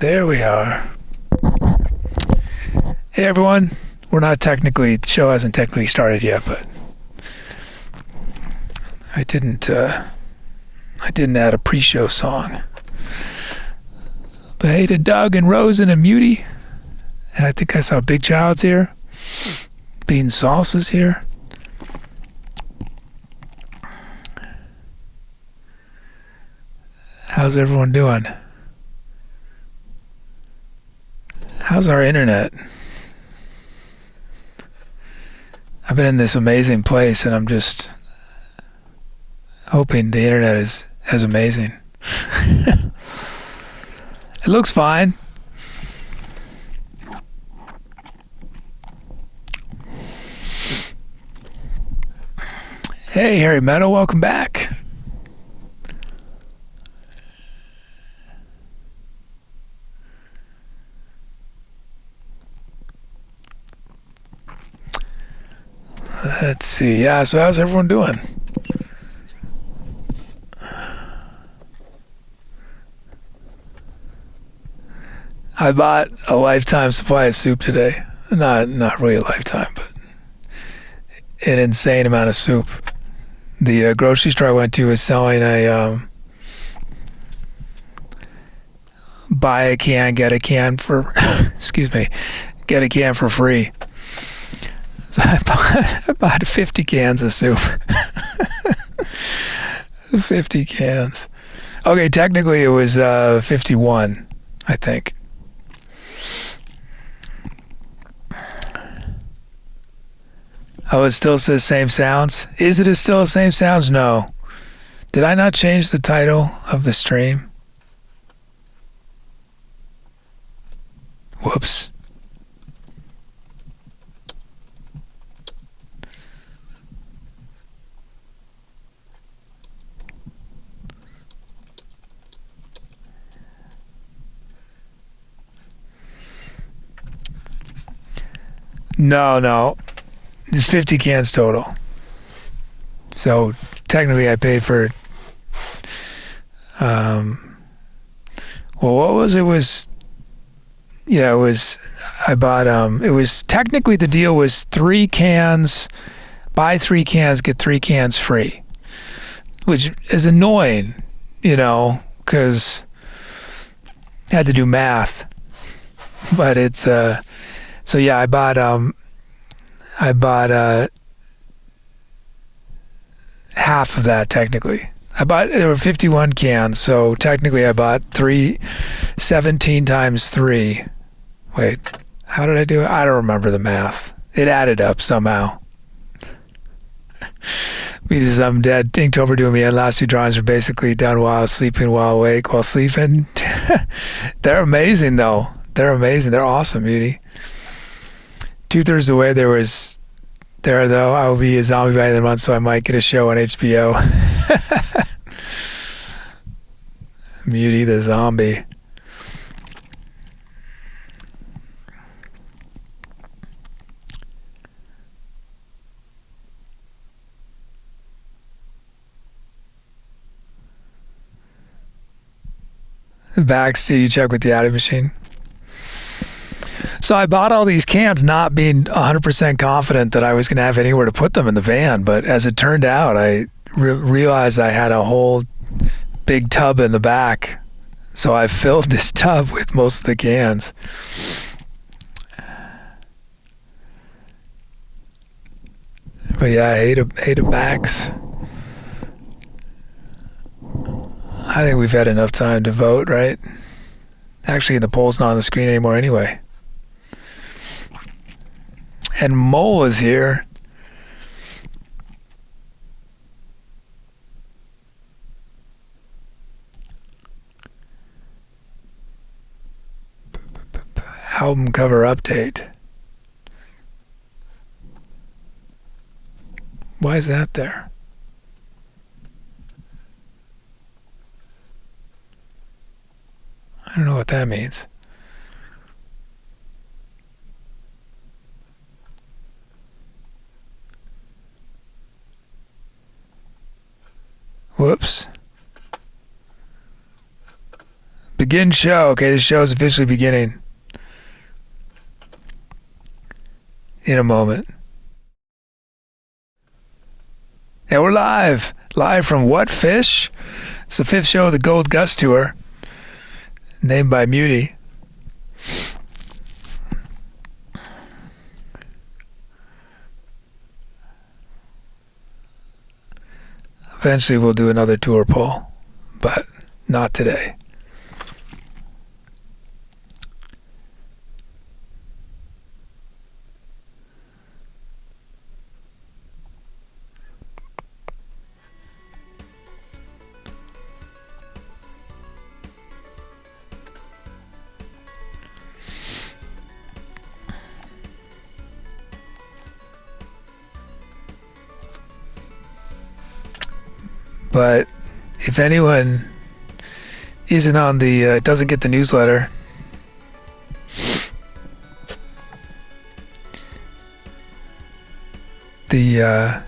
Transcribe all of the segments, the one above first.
There we are. Hey everyone, the show hasn't technically started yet, but I didn't add a pre-show song. But hey to Doug and Rosen and Muty, and I think I saw Big Child's here. Bean Salsa's here. How's everyone doing? How's our internet? I've been in this amazing place and I'm just hoping the internet is as amazing. It looks fine. Hey, Harry Meadow, welcome back. Let's see. Yeah, so how's everyone doing? I bought a lifetime supply of soup today. Not really a lifetime, but an insane amount of soup. The grocery store I went to was selling a buy a can, get a can for get a can for free. So I bought 50 cans of soup. 50 cans. Okay, technically it was 51, I think. Oh, it still says same sounds? Is it still the same sounds? No. Did I not change the title of the stream? Whoops. No. It's 50 cans total. So technically I paid for well, what was it? I bought it was technically the deal was 3 cans, buy 3 cans, get 3 cans free. Which is annoying, because I had to do math. But it's so yeah, I bought half of that technically. There were 51 cans, so technically I bought 17 times 3. Wait, how did I do it? I don't remember the math. It added up somehow. Because I'm dead. Inktober doing me, and last 2 drawings were basically done while sleeping, while awake, while sleeping. They're amazing though. They're amazing. They're awesome, Beauty. 2/3 of the way though, I will be a zombie by the end of the month, so I might get a show on HBO. Muty the zombie. Baxter, you check with the adding machine. So I bought all these cans not being 100% confident that I was going to have anywhere to put them in the van, but as it turned out, I realized I had a whole big tub in the back. So I filled this tub with most of the cans. But yeah, I hate a Bax. I think we've had enough time to vote, right? Actually, the poll's not on the screen anymore anyway. And Mole is here. Album cover update. Why is that there? I don't know what that means. Whoops. Begin show. Okay, the show is officially beginning in a moment. And we're live. Live from What Fish? It's the 5th show of the Gold Gust Tour, named by Muty. Eventually we'll do another tour poll, but not today. But if anyone isn't on the, doesn't get the newsletter, the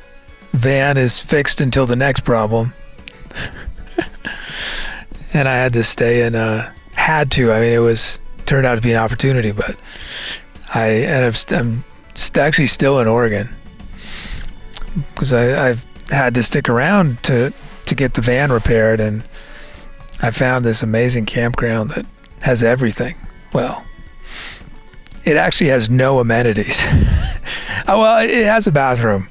van is fixed until the next problem. And I had to stay in, had to. I mean, turned out to be an opportunity, but I'm actually still in Oregon because I've had to stick around to get the van repaired, and I found this amazing campground that has everything. Well, it actually has no amenities. Well, it has a bathroom.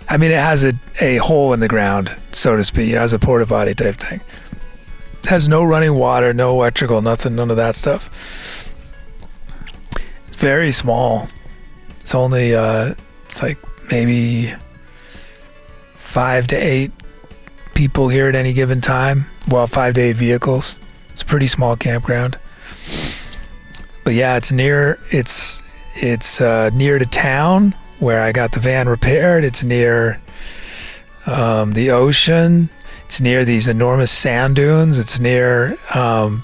I mean, it has a hole in the ground, so to speak. It has a porta potty type thing. It has no running water, no electrical, nothing, none of that stuff. It's very small. It's only it's like maybe 5 to 8 people here at any given time. Well, 5 to 8 vehicles. It's a pretty small campground. But yeah, it's near to town where I got the van repaired. It's near the ocean. It's near these enormous sand dunes. It's near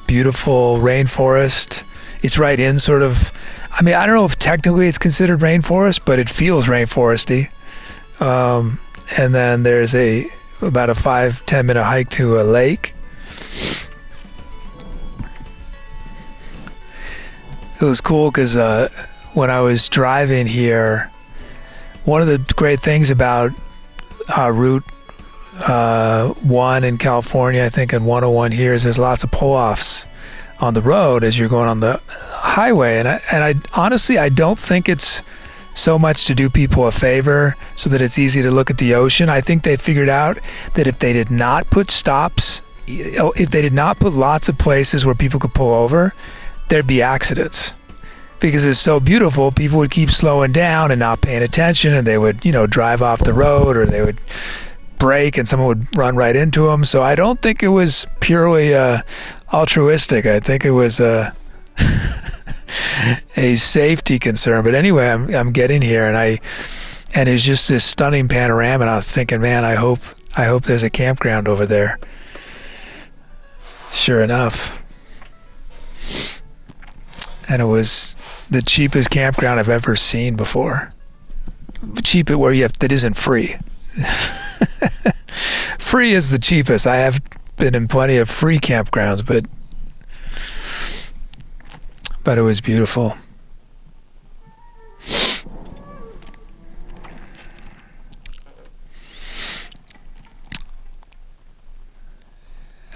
beautiful rainforest. It's right in sort of, I mean, I don't know if technically it's considered rainforest, but it feels rainforesty. And then there's about a 5-10 minute hike to a lake. It was cool because when I was driving here, one of the great things about Route 1 in California, I think, and 101 here, is there's lots of pull-offs on the road as you're going on the highway. And I honestly, I don't think it's so much to do people a favor so that it's easy to look at the ocean. I think they figured out that if they did not put stops, if they did not put lots of places where people could pull over, there'd be accidents. Because it's so beautiful, people would keep slowing down and not paying attention, and they would, drive off the road, or they would brake and someone would run right into them. So I don't think it was purely altruistic. I think it was a safety concern. But anyway, I'm getting here, and it's just this stunning panorama, and I was thinking, man, I hope there's a campground over there. Sure enough. And it was the cheapest campground I've ever seen before. Cheap where that isn't free. Free is the cheapest. I have been in plenty of free campgrounds, but it was beautiful.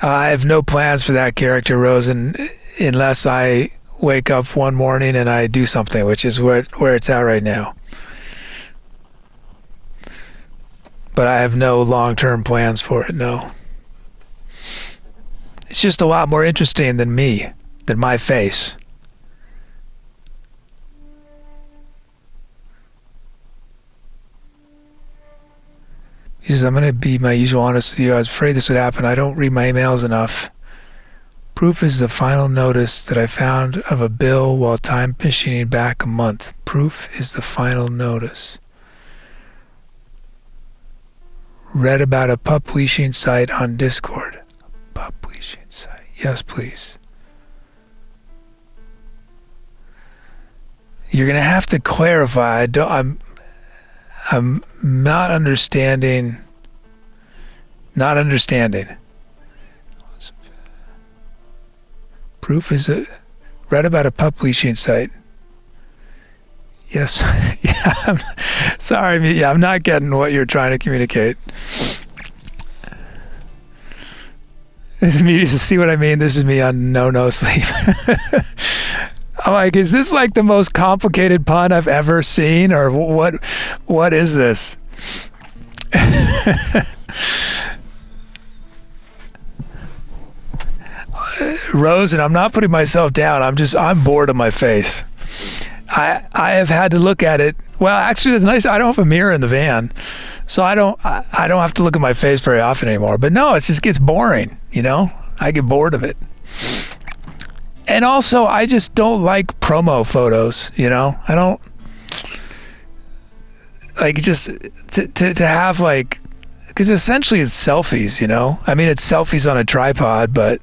I have no plans for that character, Rosen, unless I wake up one morning and I do something, which is where it's at right now. But I have no long-term plans for it, no. It's just a lot more interesting than me, than my face. He says, I'm going to be my usual honest with you. I was afraid this would happen. I don't read my emails enough. Proof is the final notice that I found of a bill while time machining back a month. Proof is the final notice. Read about a pup leashing site on Discord. Pup leashing site. Yes, please. You're going to have to clarify. I'm not understanding. Proof is read about a pup leashing site. Yes. Yeah. Sorry. Yeah, I'm not getting what you're trying to communicate. This is me. See what I mean? This is me on no sleep. I'm like, is this like the most complicated pun I've ever seen, or what is this? Rose, and I'm not putting myself down. I'm bored of my face. I have had to look at it. Well, actually, it's nice. I don't have a mirror in the van, so I don't have to look at my face very often anymore. But no, it just gets boring. You know, I get bored of it. And also, I just don't like promo photos. You know, I don't like just to have like, because essentially it's selfies. You know, I mean it's selfies on a tripod, but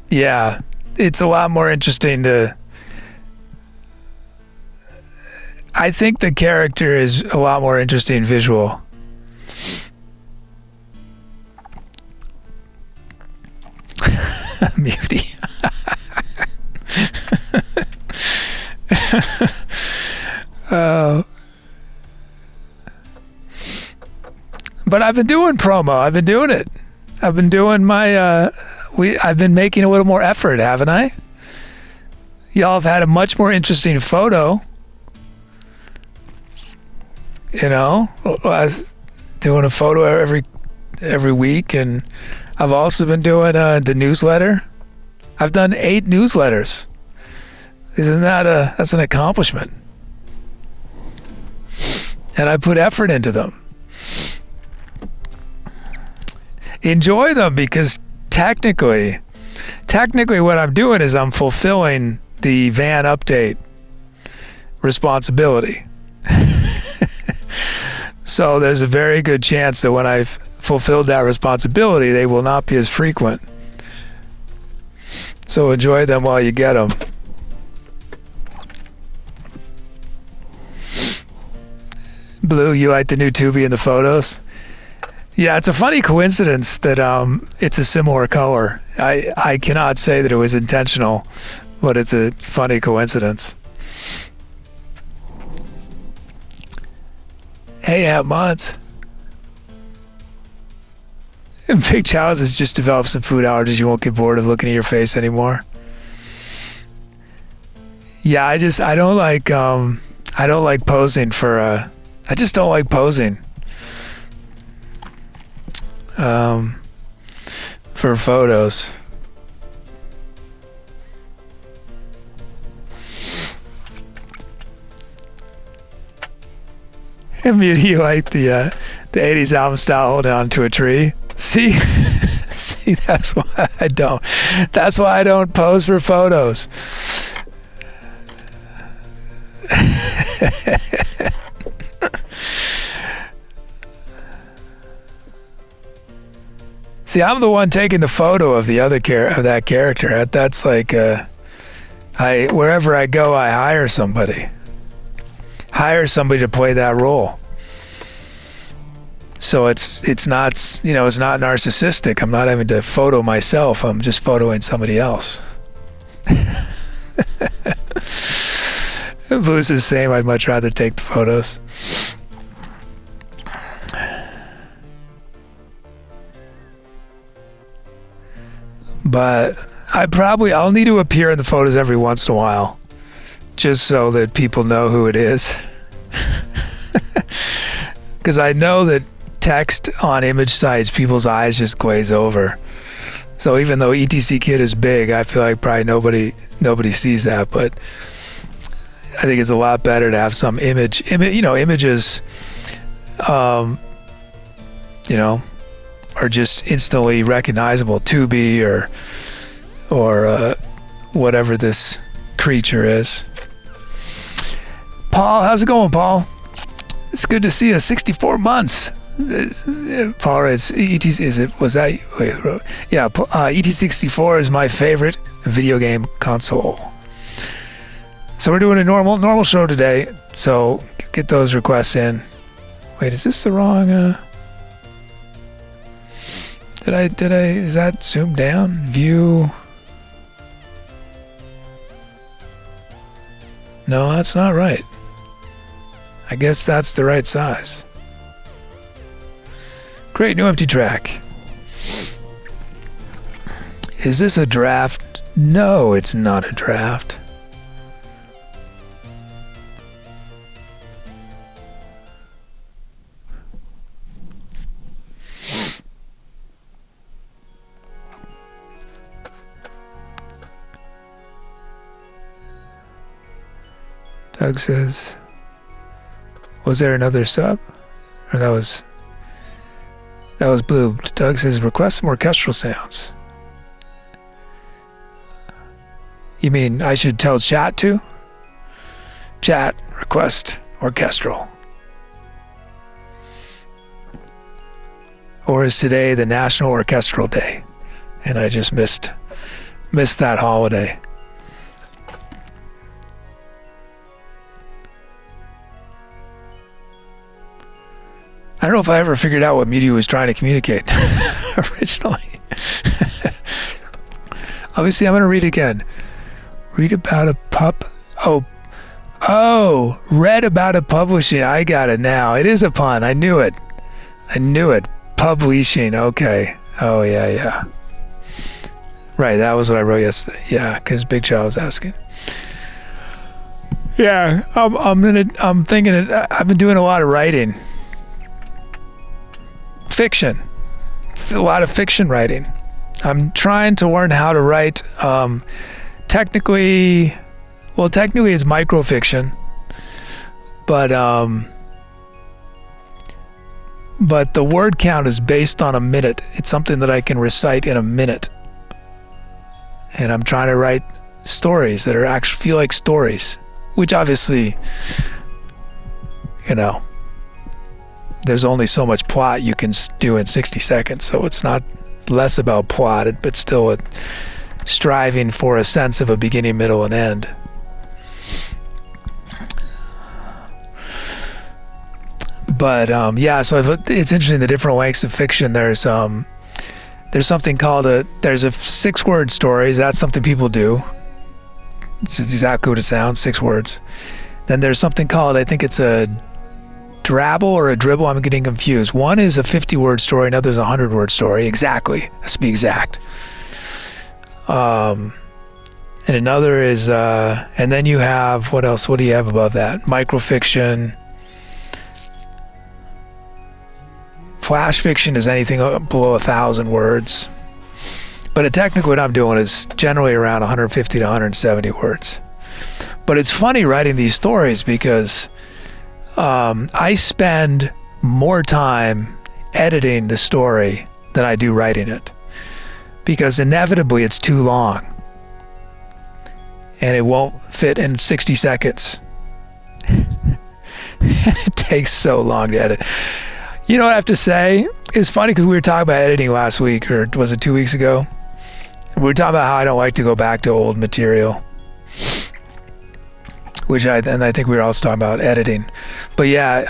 yeah, it's a lot more interesting to. I think the character is a lot more interesting visual. Muty. Oh. But I've been doing promo. I've been doing it. I've been doing my I've been making a little more effort, haven't I? Y'all have had a much more interesting photo. You know, I was doing a photo every week, and I've also been doing the newsletter. I've done 8 newsletters. Isn't that that's an accomplishment? And I put effort into them. Enjoy them, because technically what I'm doing is I'm fulfilling the van update responsibility. So there's a very good chance that when I've fulfilled that responsibility, they will not be as frequent. So enjoy them while you get them. Blue, you like the new Tubi in the photos? Yeah, it's a funny coincidence that it's a similar color. I cannot say that it was intentional, but it's a funny coincidence. Hey, Aunt Mods. Big Chow's has just developed some food allergies. You won't get bored of looking at your face anymore. Yeah, I don't like posing for I just don't like posing for photos. You like the 80s album style holding on to a tree. See, that's why I don't. That's why I don't pose for photos. See, I'm the one taking the photo of the other of that character. That's like, wherever I go, I hire somebody to play that role. So it's not, it's not narcissistic. I'm not having to photo myself. I'm just photoing somebody else. Blue's the same. I'd much rather take the photos. But I'll need to appear in the photos every once in a while, just so that people know who it is. Because I know that text on image sites, people's eyes just glaze over. So even though ETC Kid is big, I feel like probably nobody sees that. But I think it's a lot better to have some images, are just instantly recognizable. Tubi or whatever this creature is. Paul, how's it going, Paul? It's good to see you. 64 months. Paul, it's ET. Yeah, ET64 is my favorite video game console. So we're doing a normal show today. So get those requests in. Wait, is this the wrong? is that zoomed down? View. No, that's not right. I guess that's the right size. Great, new empty track. Is this a draft? No, it's not a draft. Doug says, was there another sub? Or that was Blue. Doug says, request some orchestral sounds. You mean I should tell chat to? Chat, request orchestral. Or is today the National Orchestral Day? And I just missed that holiday. I don't know if I ever figured out what Meteor was trying to communicate originally. Obviously, I'm going to read it again. Read about a pup. Oh, read about a publishing. I got it now. It is a pun. I knew it. Publishing. Okay. Oh, yeah. Right, that was what I wrote yesterday. Yeah, because Big Child was asking. Yeah, I'm thinking it. I've been doing a lot of writing. Fiction. A lot of fiction writing. I'm trying to learn how to write. Technically it's microfiction, but the word count is based on a minute. It's something that I can recite in a minute, and I'm trying to write stories that are actually feel like stories, which obviously, there's only so much plot you can do in 60 seconds, so it's not less about plot, but still striving for a sense of a beginning, middle, and end. But so it's interesting, the different lengths of fiction. There's something called there's a 6-word stories. That's something people do. It's exactly what it sounds, 6 words. Then there's something called, I think it's a drabble or a dribble. I'm getting confused. One is a 50-word story, another is a 100-word story. Exactly. Has to be exact. And another is, and then you have, what else? What do you have above that? Microfiction. Flash fiction is anything below 1,000 words. But technically what I'm doing is generally around 150 to 170 words. But it's funny writing these stories because I spend more time editing the story than I do writing it, because inevitably it's too long and it won't fit in 60 seconds. It takes so long to edit. You know what I have to say? It's funny because we were talking about editing last week, or was it 2 weeks ago? We were talking about how I don't like to go back to old material, which I think we were also talking about editing. But yeah,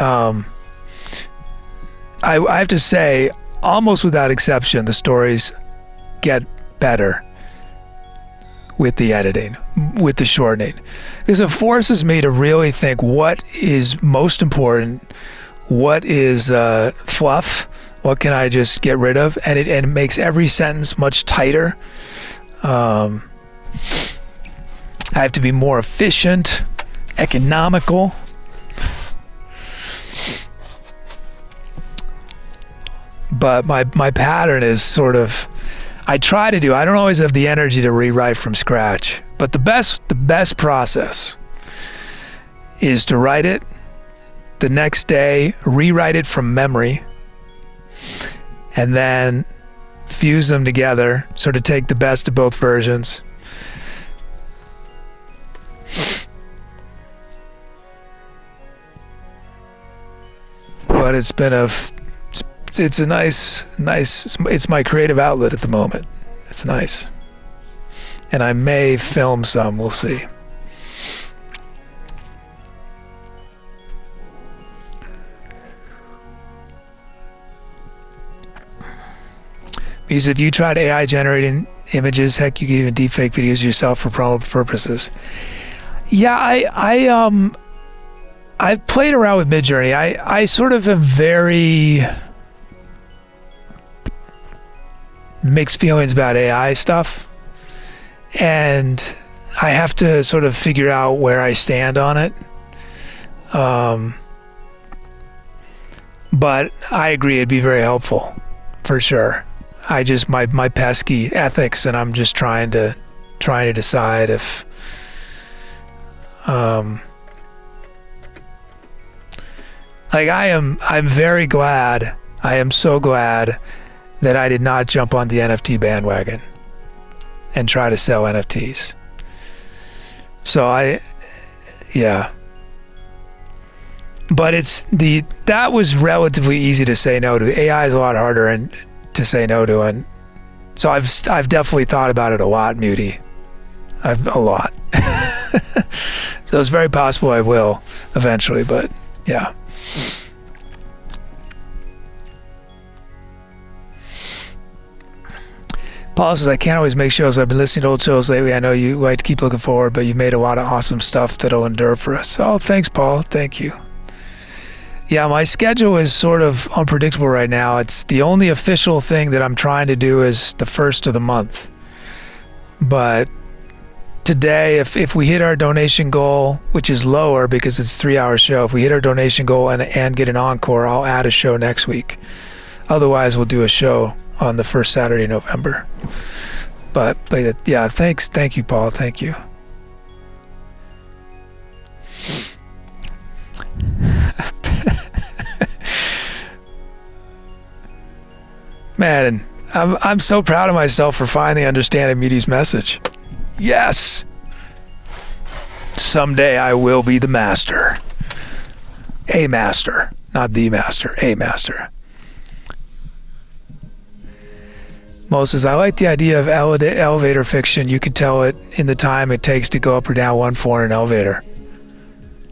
I have to say, almost without exception, the stories get better with the editing, with the shortening, because it forces me to really think what is most important, what is fluff, what can I just get rid of, and it makes every sentence much tighter. I have to be more efficient, economical. But my pattern is sort of, I don't always have the energy to rewrite from scratch, but the best process is to write it the next day, rewrite it from memory, and then fuse them together, sort of take the best of both versions. But it's been it's a nice, it's my creative outlet at the moment. It's nice. And I may film some, we'll see. Because if you tried AI generating images, heck, you could even deepfake videos yourself for promo purposes. Yeah, I've played around with Midjourney. I sort of am very mixed feelings about AI stuff, and I have to sort of figure out where I stand on it. But I agree it'd be very helpful, for sure. I just my pesky ethics, and I'm just trying to decide if like I'm very glad. I am so glad that I did not jump on the NFT bandwagon and try to sell NFTs. So yeah. But that was relatively easy to say no to. AI is a lot harder and to say no to, and so I've definitely thought about it a lot, Muty. A lot. So it's very possible I will eventually, but yeah. Paul says, I can't always make shows. I've been listening to old shows lately. I know you like to keep looking forward, but you've made a lot of awesome stuff that'll endure for us. Oh, thanks, Paul. Thank you. Yeah, my schedule is sort of unpredictable right now. It's the only official thing that I'm trying to do is the first of the month. But today, if we hit our donation goal, which is lower because it's a 3-hour show, if we hit our donation goal and get an encore, I'll add a show next week. Otherwise, we'll do a show on the first Saturday in November. But yeah, thanks. Thank you, Paul. Thank you. Man, I'm so proud of myself for finally understanding Muty's message. Yes. Someday I will be the master. A master, not the master, a master. Moses, I like the idea of elevator fiction. You can tell it in the time it takes to go up or down one floor in an elevator.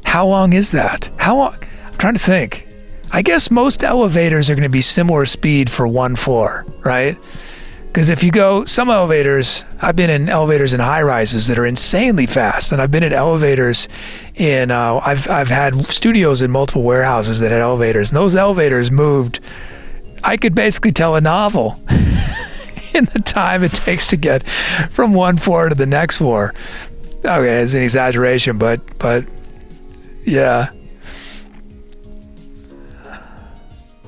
How long is that? How long? I'm trying to think. I guess most elevators are going to be similar speed for one floor, right? Because if you go, some elevators, I've been in elevators in high rises that are insanely fast, and I've been in elevators in, I've had studios in multiple warehouses that had elevators, and those elevators moved, I could basically tell a novel in the time it takes to get from one floor to the next floor. Okay, it's an exaggeration, but yeah.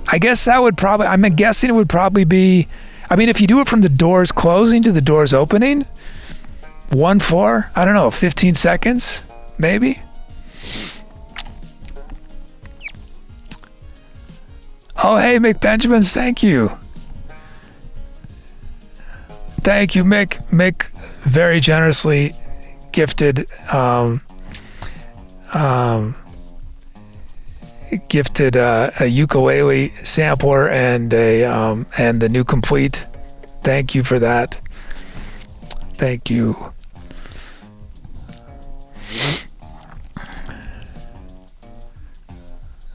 I guess that would probably, I'm guessing it would probably be, I mean, if you do it from the doors closing to the doors opening, one floor, I don't know, 15 seconds, maybe? Oh, hey, Mick Benjamins, thank you. Thank you, Mick. Mick very generously gifted a ukulele sampler and the new complete. Thank you for that. Thank you.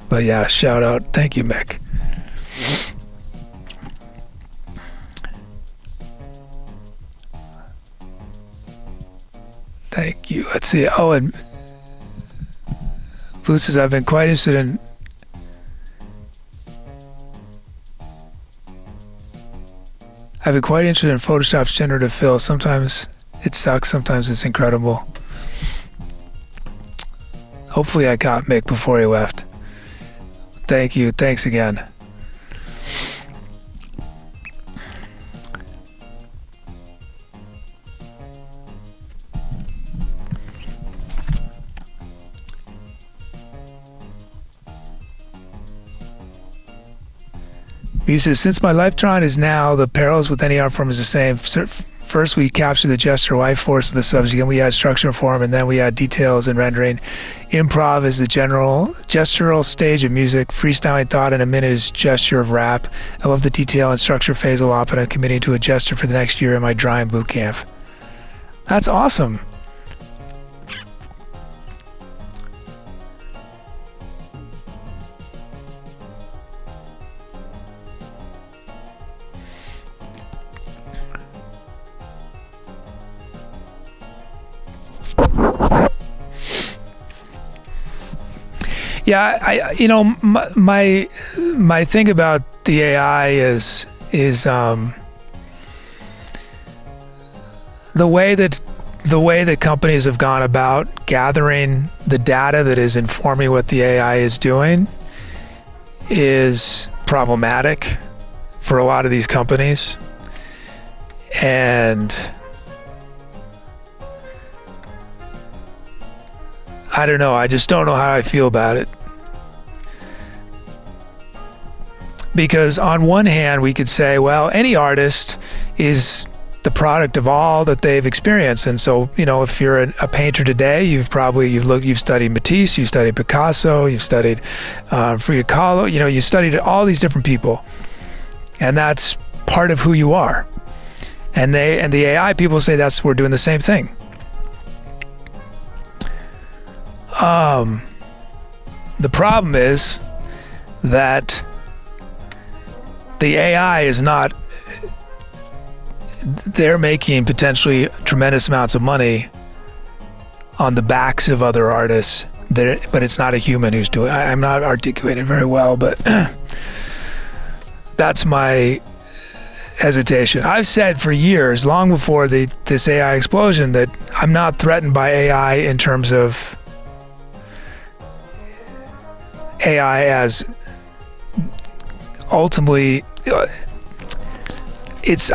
But yeah, shout out. Thank you, Mick. Thank you. Let's see. Oh, and Boo says, I've been quite interested in Photoshop's generative fill. Sometimes it sucks, sometimes it's incredible. Hopefully I got Mick before he left. Thank you. Thanks again. He says, since my lifetime is now, the parallels with any art form is the same. First, we capture the gesture life force of the subject, and we add structure and form, and then we add details and rendering. Improv is the gestural stage of music. Freestyling thought in a minute is gesture of rap. I love the detail and structure phase a lot, but I'm committing to a gesture for the next year in my drawing boot camp. That's awesome. Yeah, my thing about the AI is the way that companies have gone about gathering the data that is informing what the AI is doing is problematic for a lot of these companies. And I don't know, I just don't know how I feel about it. Because on one hand, we could say, well, any artist is the product of all that they've experienced. And so, if you're a painter today, you've studied Matisse, you've studied Picasso, you've studied Frida Kahlo, you studied all these different people. And that's part of who you are. And the AI people say we're doing the same thing. The problem is that the AI is not, they're making potentially tremendous amounts of money on the backs of other artists, but it's not a human who's doing it. I'm not articulated very well, but that's my hesitation. I've said for years, long before this AI explosion, that I'm not threatened by AI in terms of AI as ultimately, I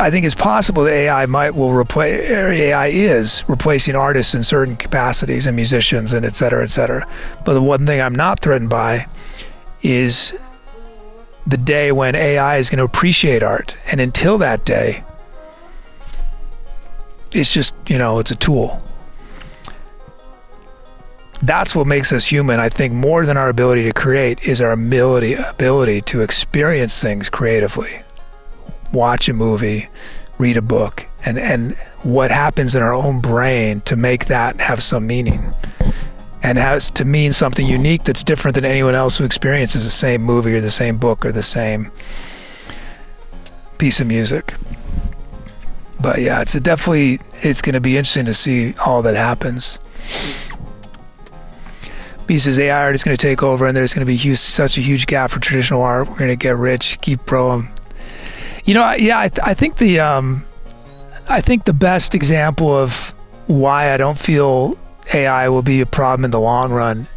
think it's possible that AI is replacing artists in certain capacities and musicians and et cetera, et cetera. But the one thing I'm not threatened by is the day when AI is going to appreciate art. And until that day, it's just, it's a tool. That's what makes us human. I think more than our ability to create is our ability to experience things creatively. Watch a movie, read a book, and what happens in our own brain to make that have some meaning. And has to mean something unique that's different than anyone else who experiences the same movie or the same book or the same piece of music. But yeah, it's going to be interesting to see all that happens. Because AI art is going to take over, and there's going to be such a huge gap for traditional art. We're going to get rich, keep growing. I think the best example of why I don't feel AI will be a problem in the long run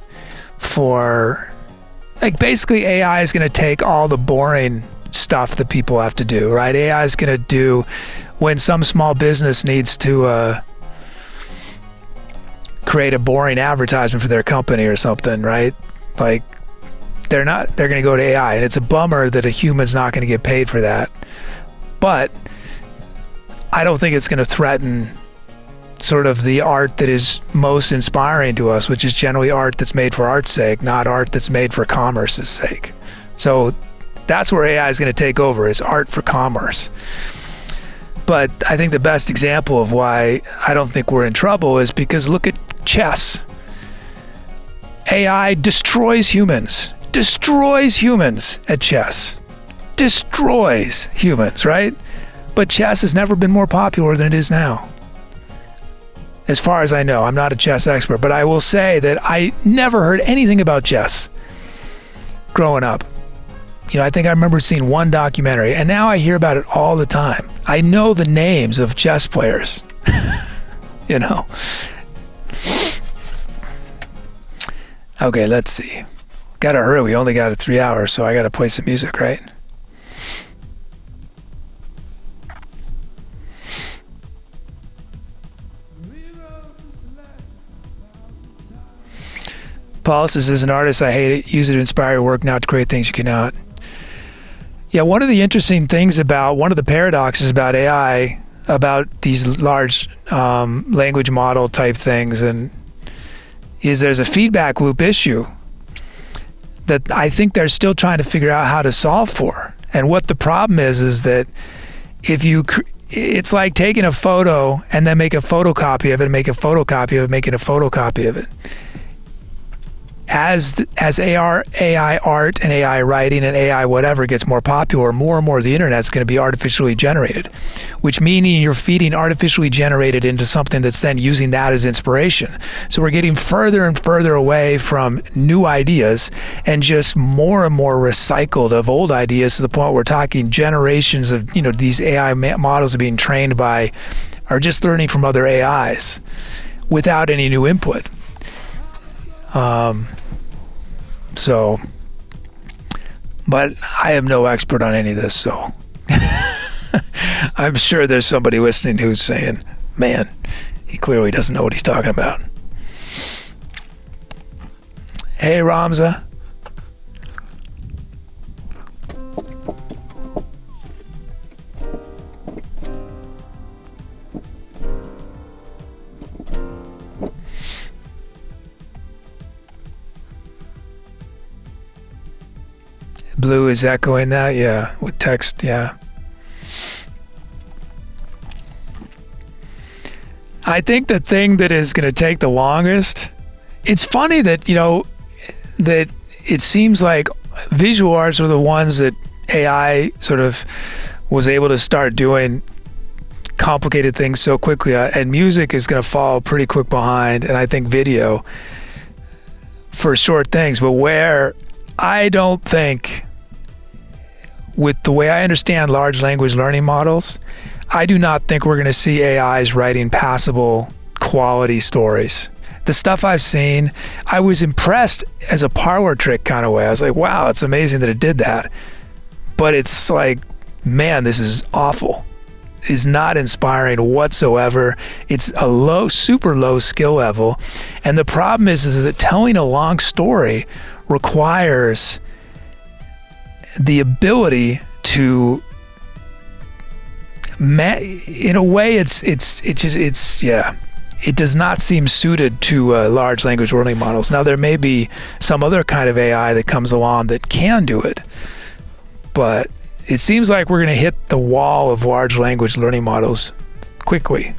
basically AI is going to take all the boring stuff that people have to do, right? AI is going to do when some small business needs to create a boring advertisement for their company or something, right? Like they're going to go to AI, and it's a bummer that a human's not going to get paid for that. But I don't think it's going to threaten sort of the art that is most inspiring to us, which is generally art that's made for art's sake, not art that's made for commerce's sake. So that's where AI is going to take over, is art for commerce. But I think the best example of why I don't think we're in trouble is because look at chess. AI destroys humans at chess. Destroys humans, right? But chess has never been more popular than it is now. As far as I know, I'm not a chess expert, but I will say that I never heard anything about chess growing up. I think I remember seeing one documentary, and now I hear about it all the time. I know the names of chess players. Okay, let's see. Gotta hurry. We only got 3 hours, so I gotta play some music, right? Paul says, as an artist, I hate it. Use it to inspire your work, not to create things you cannot. Yeah, one of the interesting things one of the paradoxes about AI, about these large language model type things, is there's a feedback loop issue that I think they're still trying to figure out how to solve for. And what the problem is that it's like taking a photo and then make a photocopy of it, and make a photocopy of it, making a photocopy of it. as AI art and AI writing and AI whatever gets more popular, more and more of the internet's going to be artificially generated, which meaning you're feeding artificially generated into something that's then using that as inspiration. So we're getting further and further away from new ideas and just more and more recycled of old ideas, to the point where we're talking generations of, these AI models are being trained by, are just learning from other AIs without any new input. But I am no expert on any of this, so I'm sure there's somebody listening who's saying, man, he clearly doesn't know what he's talking about. Hey, Ramza. Blue is echoing that, yeah, with text, yeah. I think the thing that is going to take the longest, it's funny that, that it seems like visual arts are the ones that AI sort of was able to start doing complicated things so quickly, and music is going to fall pretty quick behind, and I think video for short things. But where I don't think, with the way I understand large language learning models, I do not think we're going to see AIs writing passable quality stories. The stuff I've seen, I was impressed as a parlor trick kind of way. I was like, wow, it's amazing that it did that. But it's like, man, this is awful. It's not inspiring whatsoever. It's a super low skill level. And the problem is that telling a long story requires the ability to, in a way, it does not seem suited to large language learning models. Now, there may be some other kind of AI that comes along that can do it, but it seems like we're going to hit the wall of large language learning models quickly.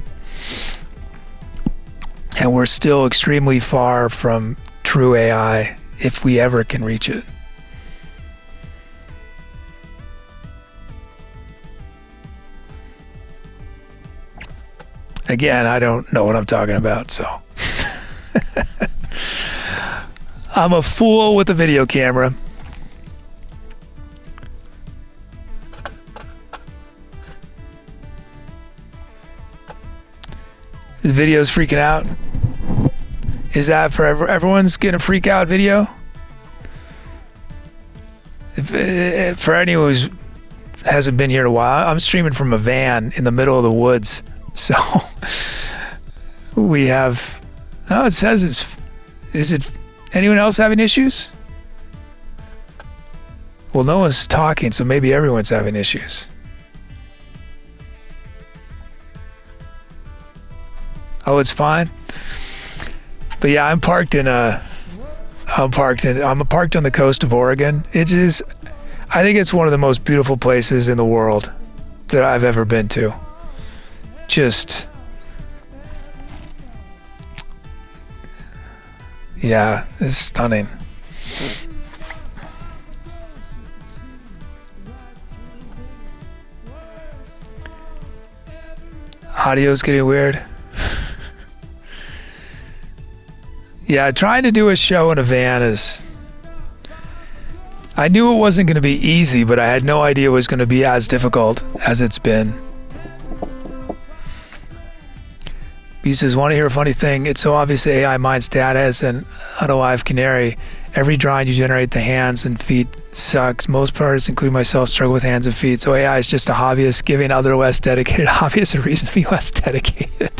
And we're still extremely far from true AI, if we ever can reach it. Again, I don't know what I'm talking about, so. I'm a fool with a video camera. The video's freaking out. Is that for everyone's gonna freak out video? For anyone who hasn't been here in a while, I'm streaming from a van in the middle of the woods. So we have, it says is it anyone else having issues? Well, no one's talking, so maybe everyone's having issues. Oh, it's fine. But yeah, I'm parked on the coast of Oregon. It is, I think it's one of the most beautiful places in the world that I've ever been to. Just, yeah, it's stunning. Audio's getting weird. Yeah, trying to do a show in a van is, I knew it wasn't going to be easy, but I had no idea it was going to be as difficult as it's been. He says, want to hear a funny thing? It's so obvious the AI mines data as an unalive canary. Every drawing you generate, the hands and feet sucks. Most artists, including myself, struggle with hands and feet. So AI is just a hobbyist giving other less dedicated hobbyists a reason to be less dedicated.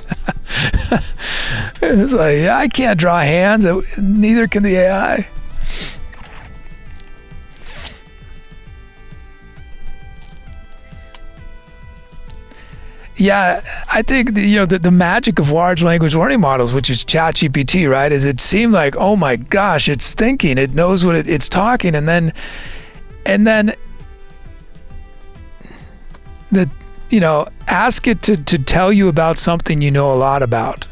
It's like, yeah, I can't draw hands. Neither can the AI. Yeah, I think the magic of large language learning models, which is ChatGPT, right, is it seemed like, oh my gosh, it's thinking, it knows what it's talking, and then ask it to tell you about something you know a lot about,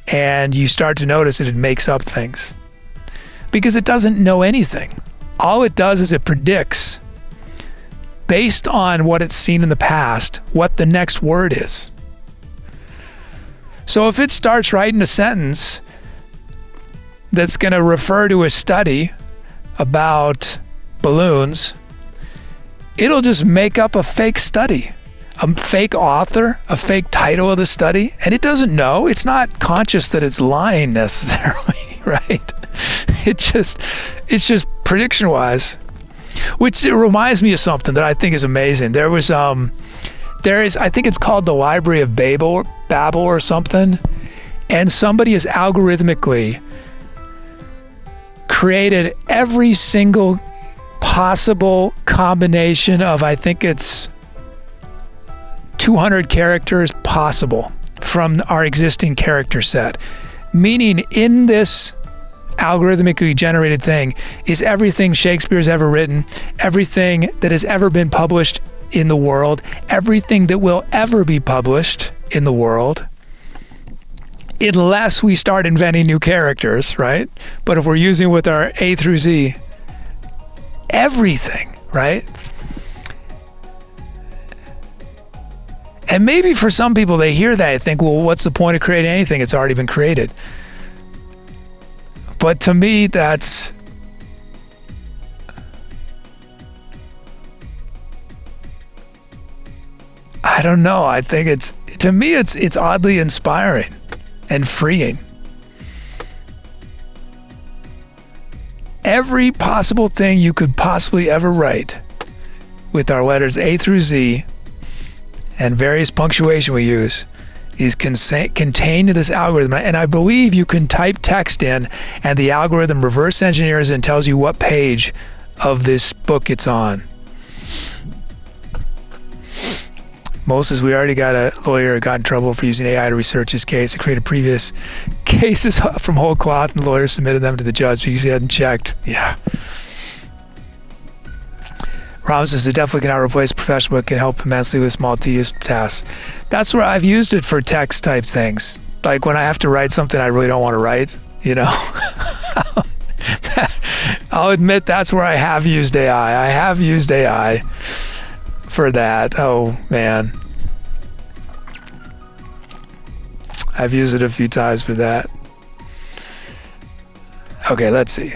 and you start to notice that it makes up things. because it doesn't know anything. All it does is it predicts, based on what it's seen in the past, what the next word is. So if it starts writing a sentence that's going to refer to a study about balloons, it'll just make up a fake study, a fake author, a fake title of the study, and it doesn't know. It's not conscious that it's lying necessarily, right? It's just prediction-wise, which it reminds me of something that I think is amazing. There is, I think it's called the Library of Babel or something, and somebody has algorithmically created every single possible combination of, I think it's 200 characters possible from our existing character set. Meaning, in this algorithmically generated thing is everything Shakespeare's ever written, everything that has ever been published in the world, everything that will ever be published in the world, unless we start inventing new characters, right? But if we're using with our A through Z, everything, right? And maybe for some people, they hear that and think, well, what's the point of creating anything? It's already been created. But to me, that's... I don't know. I think it's oddly inspiring and freeing. Every possible thing you could possibly ever write with our letters A through Z and various punctuation we use is contained in this algorithm. And I believe you can type text in and the algorithm reverse engineers and tells you what page of this book it's on. Moses, we already got a lawyer who got in trouble for using AI to research his case. It created previous cases from whole cloth, and the lawyer submitted them to the judge because he hadn't checked. Yeah. Rob says it definitely cannot replace a professional, but can help immensely with small, tedious tasks. That's where I've used it for text type things. Like when I have to write something I really don't want to write, you know. I'll admit that's where I have used AI. I have used AI for that. Oh, man. I've used it a few times for that. Okay, let's see.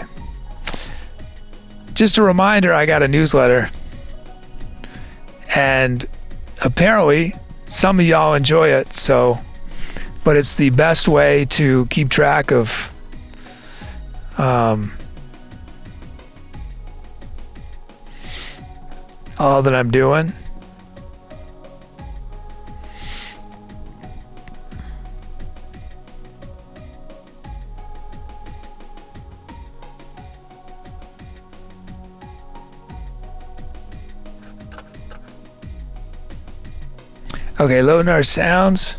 Just a reminder, I got a newsletter. And apparently, some of y'all enjoy it, so... But it's the best way to keep track of... all that I'm doing. Okay, loading our sounds.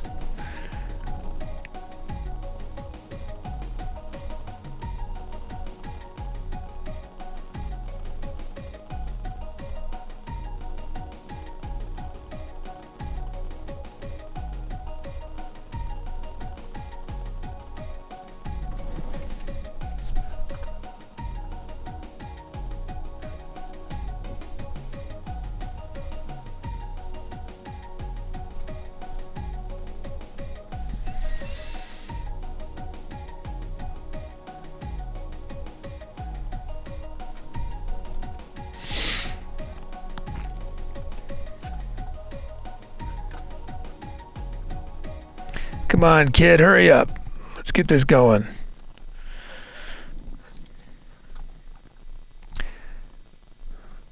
Come on, kid, hurry up. Let's get this going.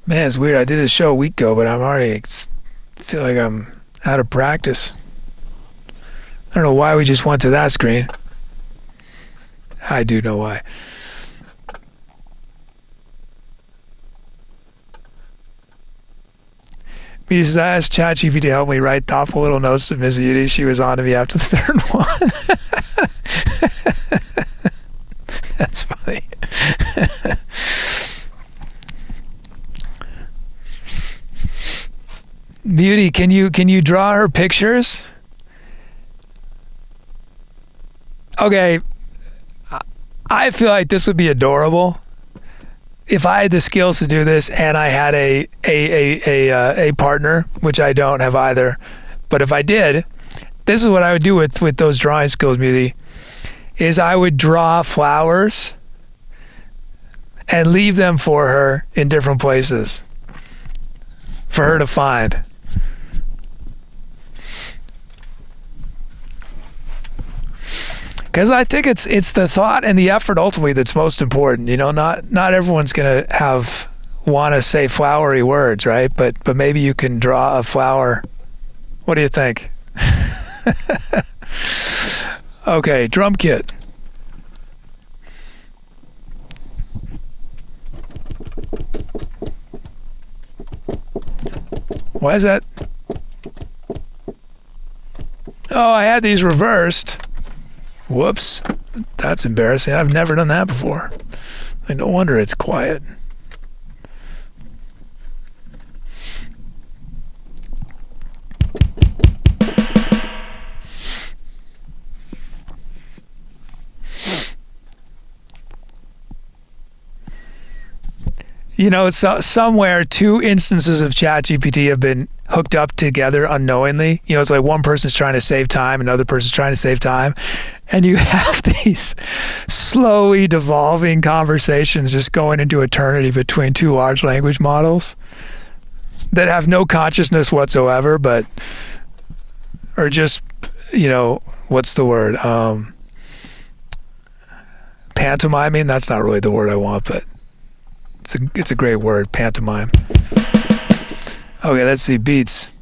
Man, it's weird. I did a show a week ago, but I'm already feel like I'm out of practice. I don't know why we just went to that screen. I do know why. Because I asked ChatGPT to help me write thoughtful little notes to Miss Beauty. She was on to me after the third one. That's funny. Beauty, can you draw her pictures? Okay. I feel like this would be adorable if I had the skills to do this and I had a partner, which I don't have either. But if I did, this is what I would do with those drawing skills, Muti, is I would draw flowers and leave them for her in different places for her to find. Because I think it's the thought and the effort ultimately that's most important. You know, not everyone's gonna want to say flowery words, right? But maybe you can draw a flower. What do you think? Okay, drum kit. Why is that? Oh, I had these reversed. Whoops. That's embarrassing. I've never done that before. No wonder it's quiet. You know, it's somewhere 2 instances of ChatGPT have been hooked up together unknowingly. You know, it's like one person's trying to save time, another person's trying to save time. And you have these slowly devolving conversations just going into eternity between 2 large language models that have no consciousness whatsoever, or just, you know, what's the word? Pantomiming? That's not really the word I want, but it's a great word, pantomime. Okay, let's see, beats.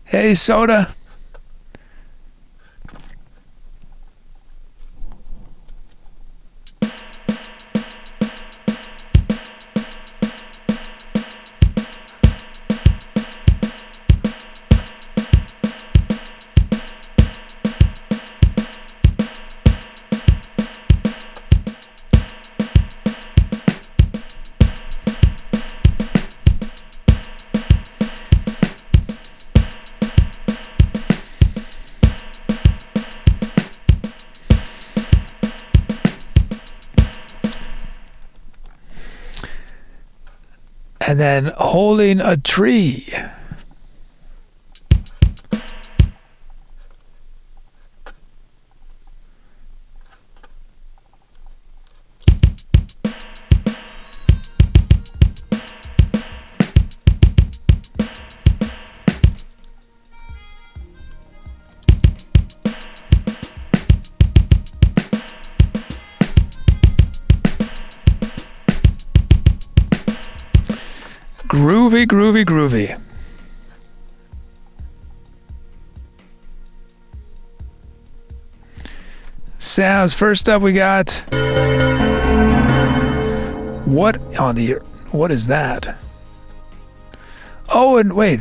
Hey, Soda. And then holding a tree. Groovy, groovy, groovy. Sounds. First up, we got what is that? Oh, and wait.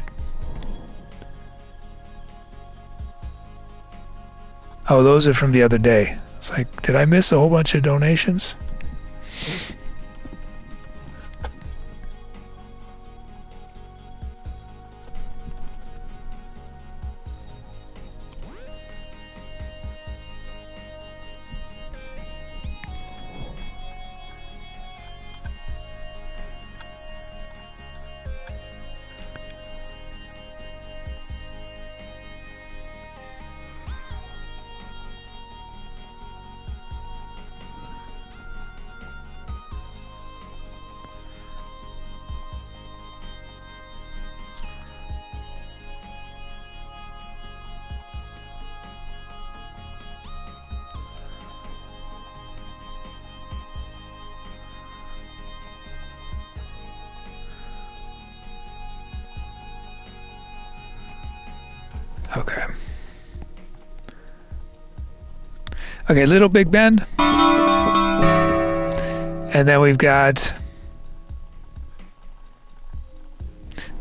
Oh, those are from the other day. It's like, did I miss a whole bunch of donations? Okay. Okay, Little Big Bend. And then we've got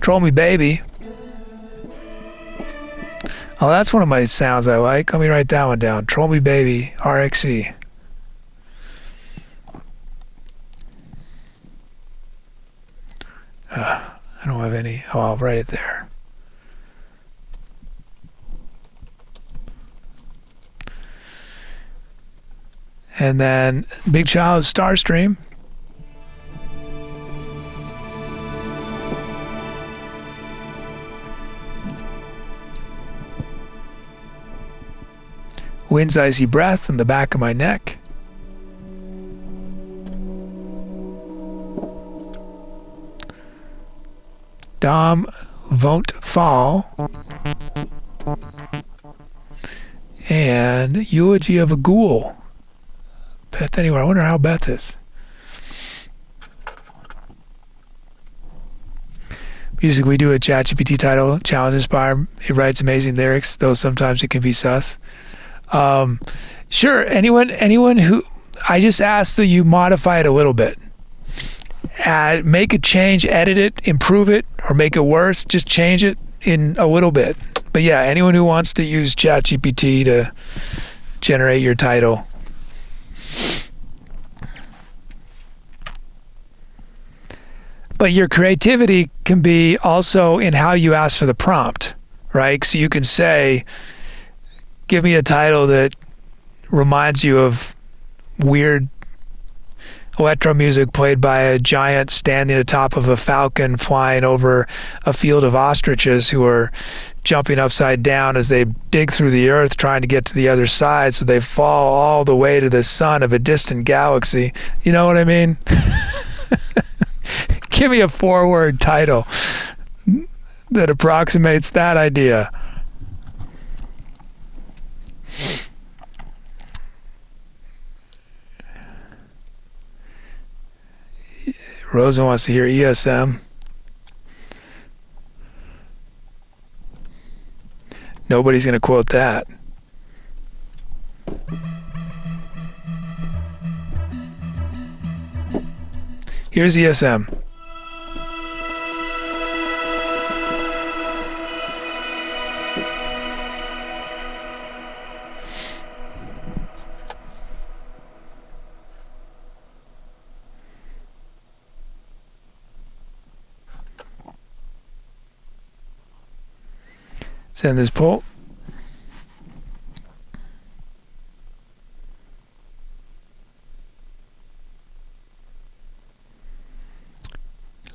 Troll Me Baby. Oh, that's one of my sounds I like. Let me write that one down. Troll Me Baby, RXE. I don't have any. Oh, I'll write it there. And then Big Child's Starstream. Wind's icy breath in the back of my neck. Dom won't fall. And Eulogy of a Ghoul. Beth anywhere. I wonder how Beth is. Music we do at ChatGPT title, Challenge Inspire. It writes amazing lyrics, though sometimes it can be sus. Sure, anyone who, I just ask that you modify it a little bit. Make a change, edit it, improve it, or make it worse. Just change it in a little bit. But yeah, anyone who wants to use ChatGPT to generate your title. But your creativity can be also in how you ask for the prompt, right? So you can say, give me a title that reminds you of weird electro music played by a giant standing atop of a falcon flying over a field of ostriches who are jumping upside down as they dig through the earth trying to get to the other side, so they fall all the way to the sun of a distant galaxy. You know what I mean? Give me a 4-word title that approximates that idea. Rosa wants to hear ESM. Nobody's going to quote that. Here's ESM. Send this poll.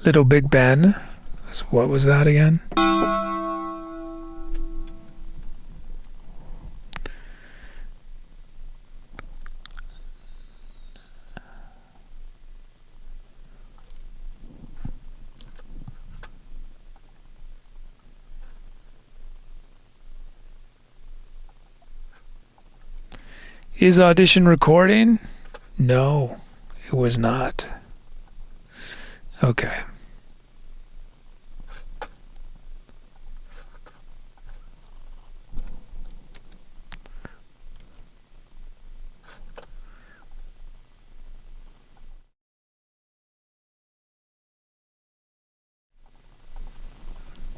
Little Big Ben. So what was that again? Is audition recording? No, it was not. Okay.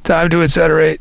Time to etc.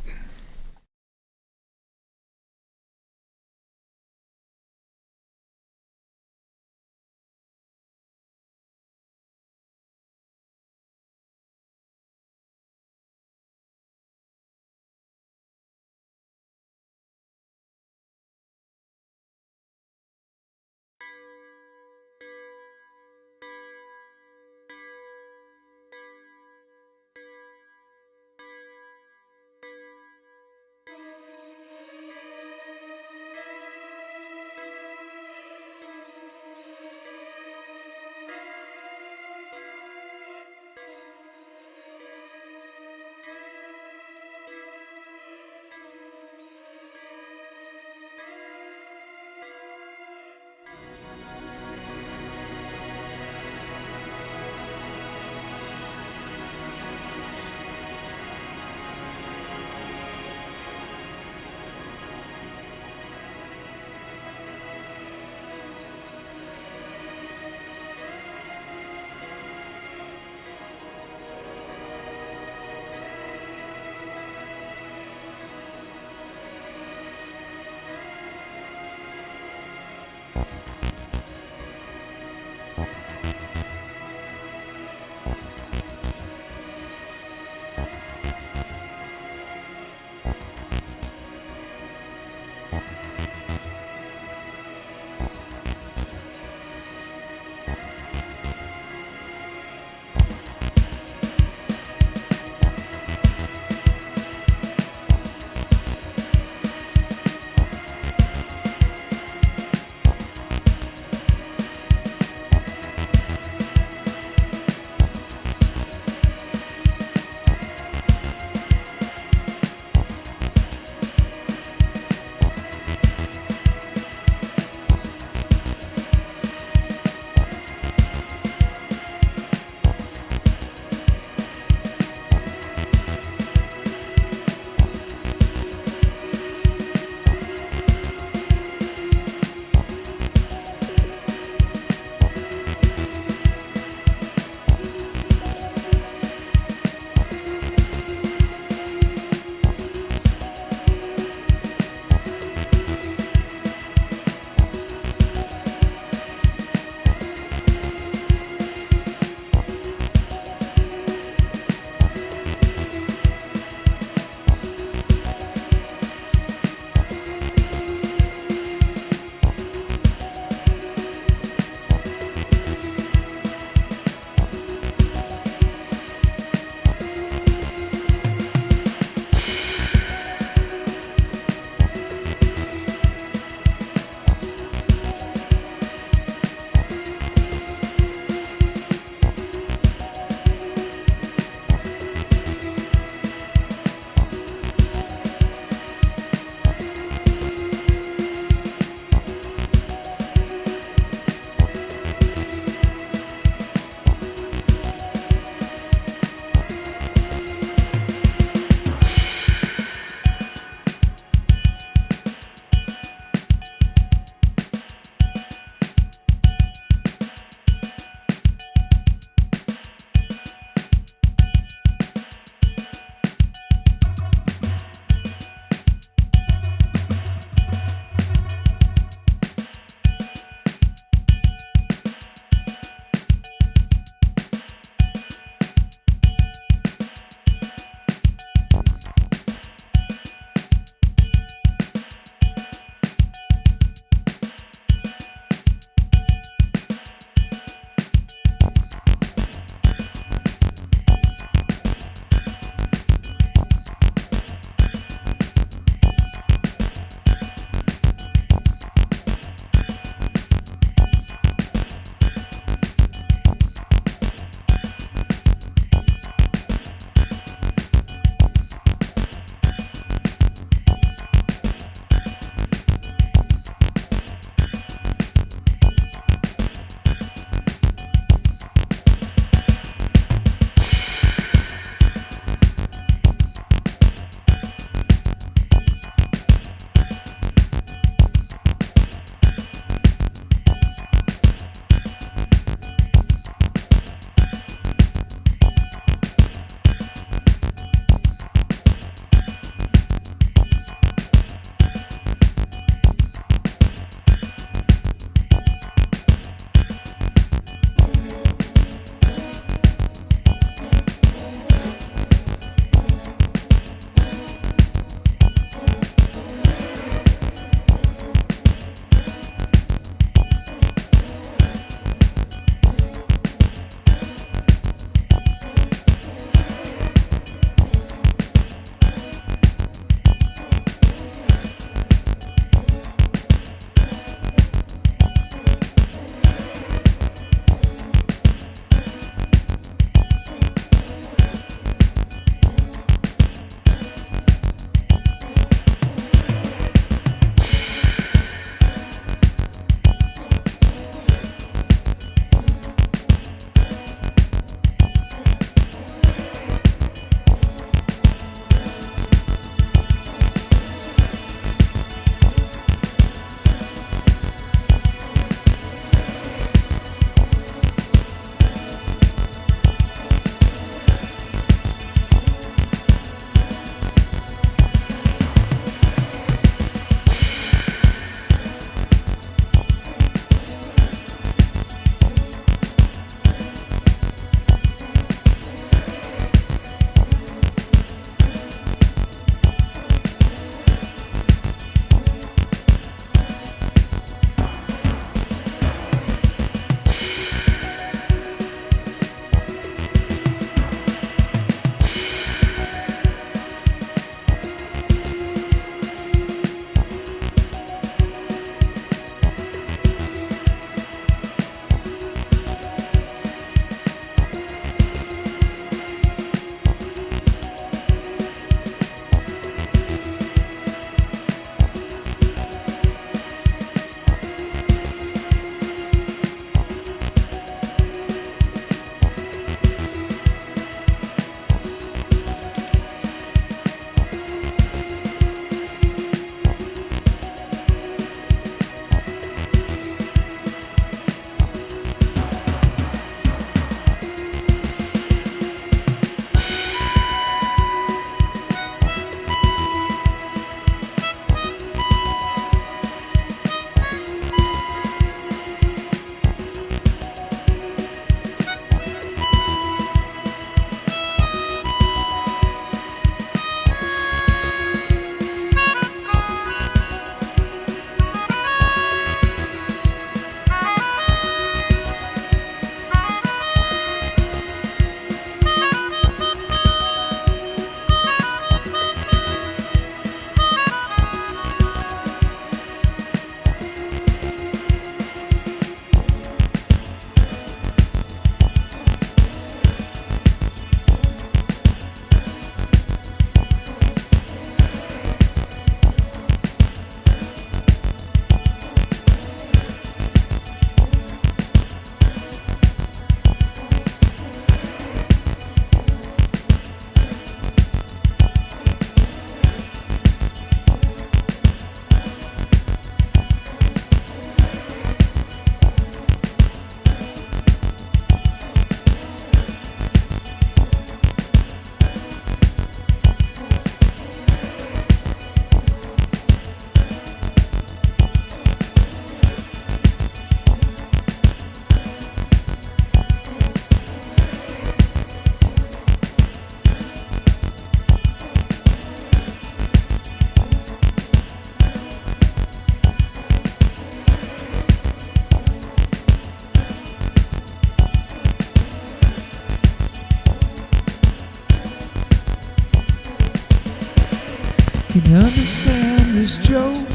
this joke,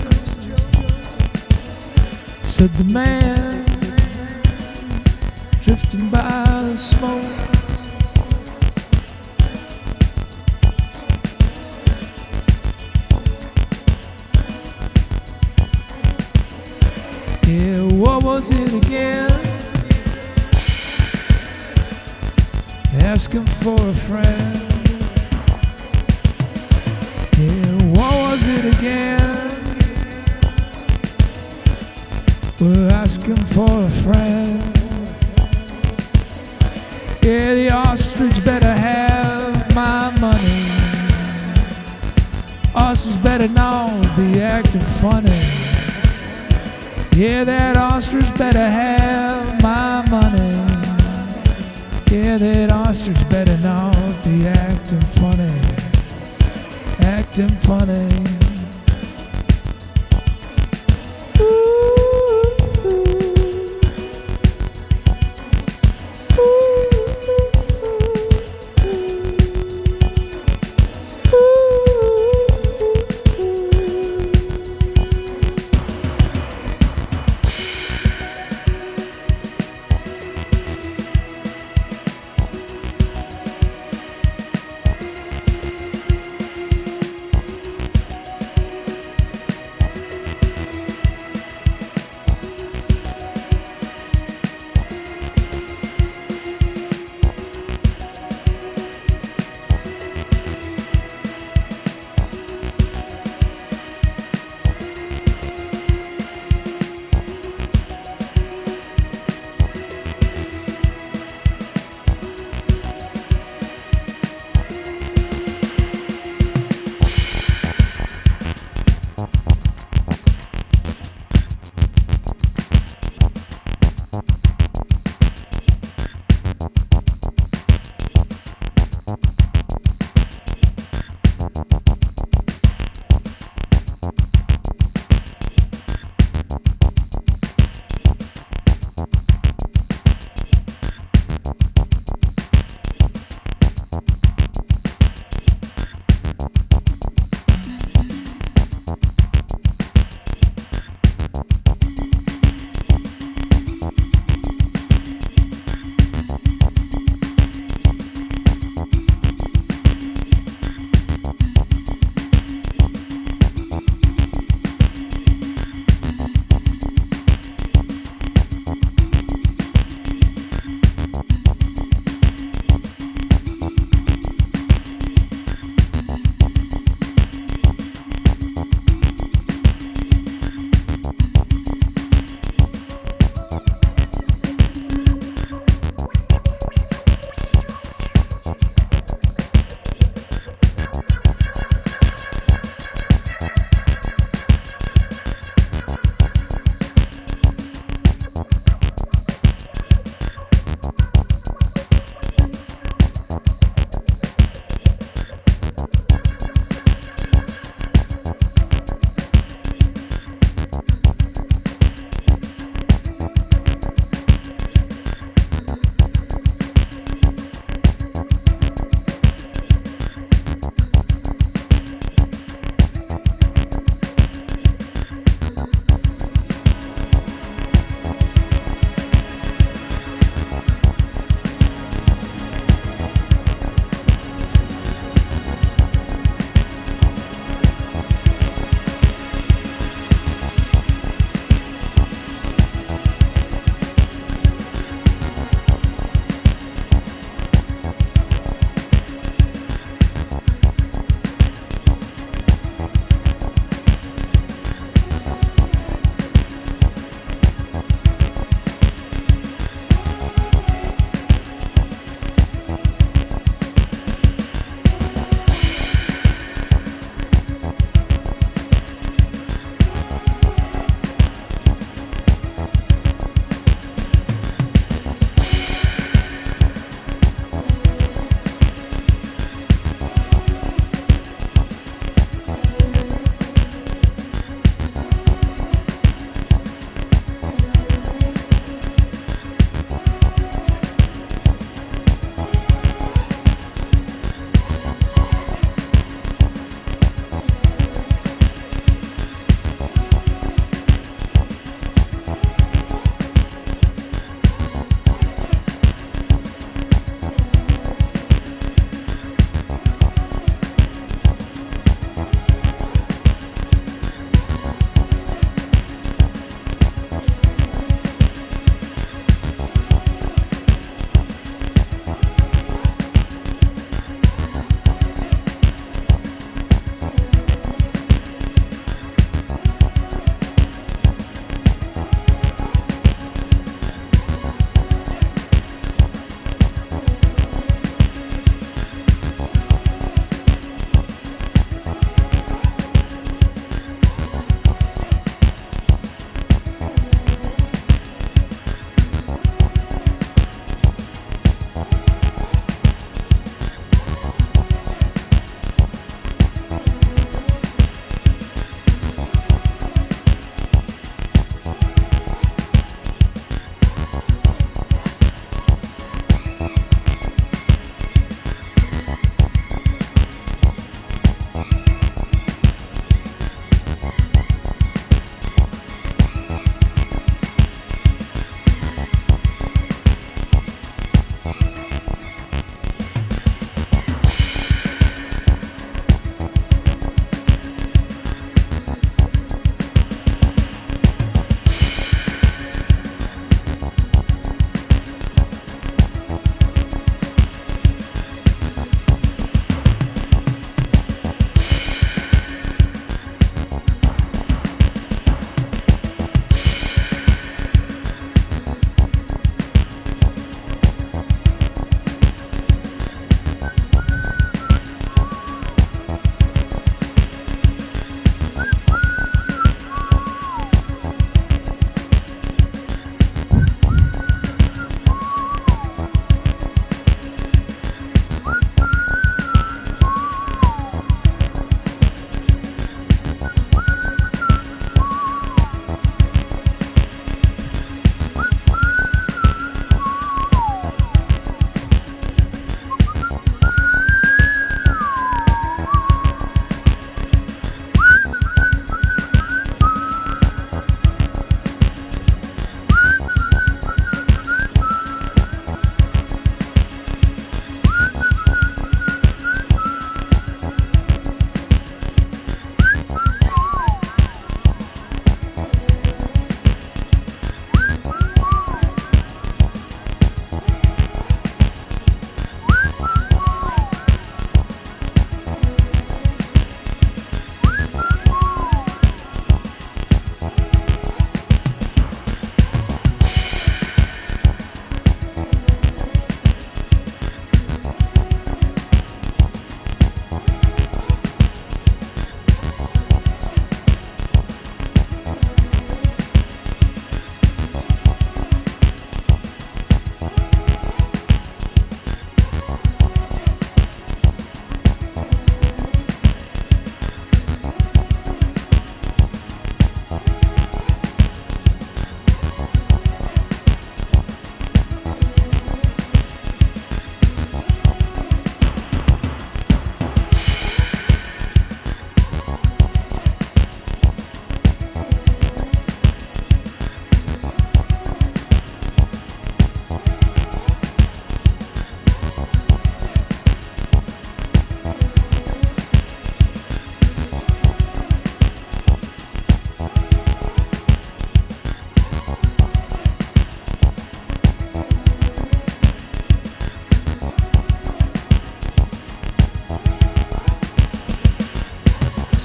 said the man drifting by the smoke. Yeah, what was it again? Asking for a friend. Yeah, what was it again? We're asking for a friend. Yeah, the ostrich better have my money. Ostrich better not be acting funny. Yeah, that ostrich better have my money. Yeah, that ostrich better not be acting funny. Acting funny.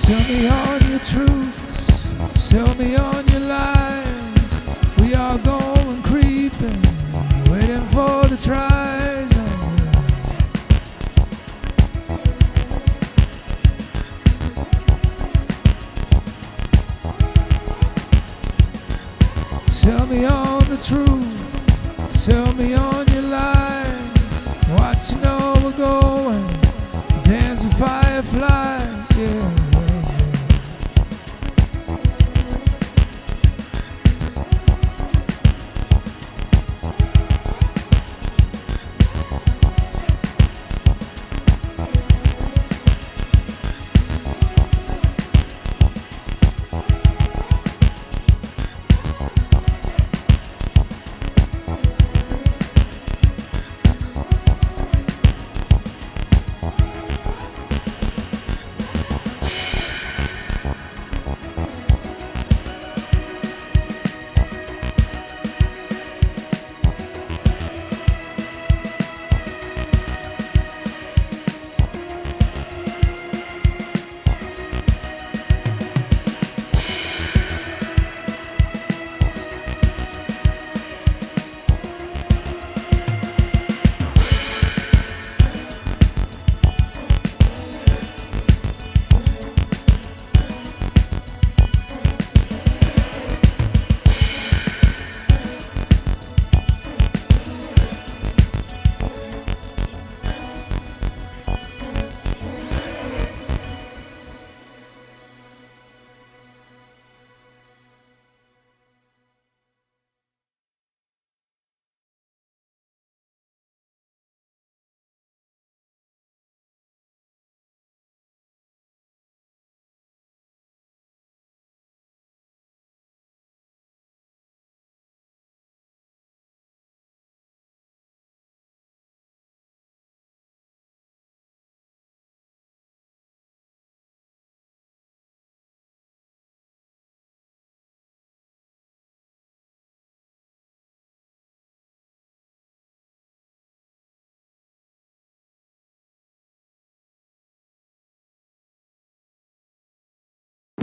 Sell me on your truths, sell me on your lies. We are going creeping, waiting for the tries. Sell me on the truth, sell me on your lies. What you know we're going, dancing fireflies, yeah.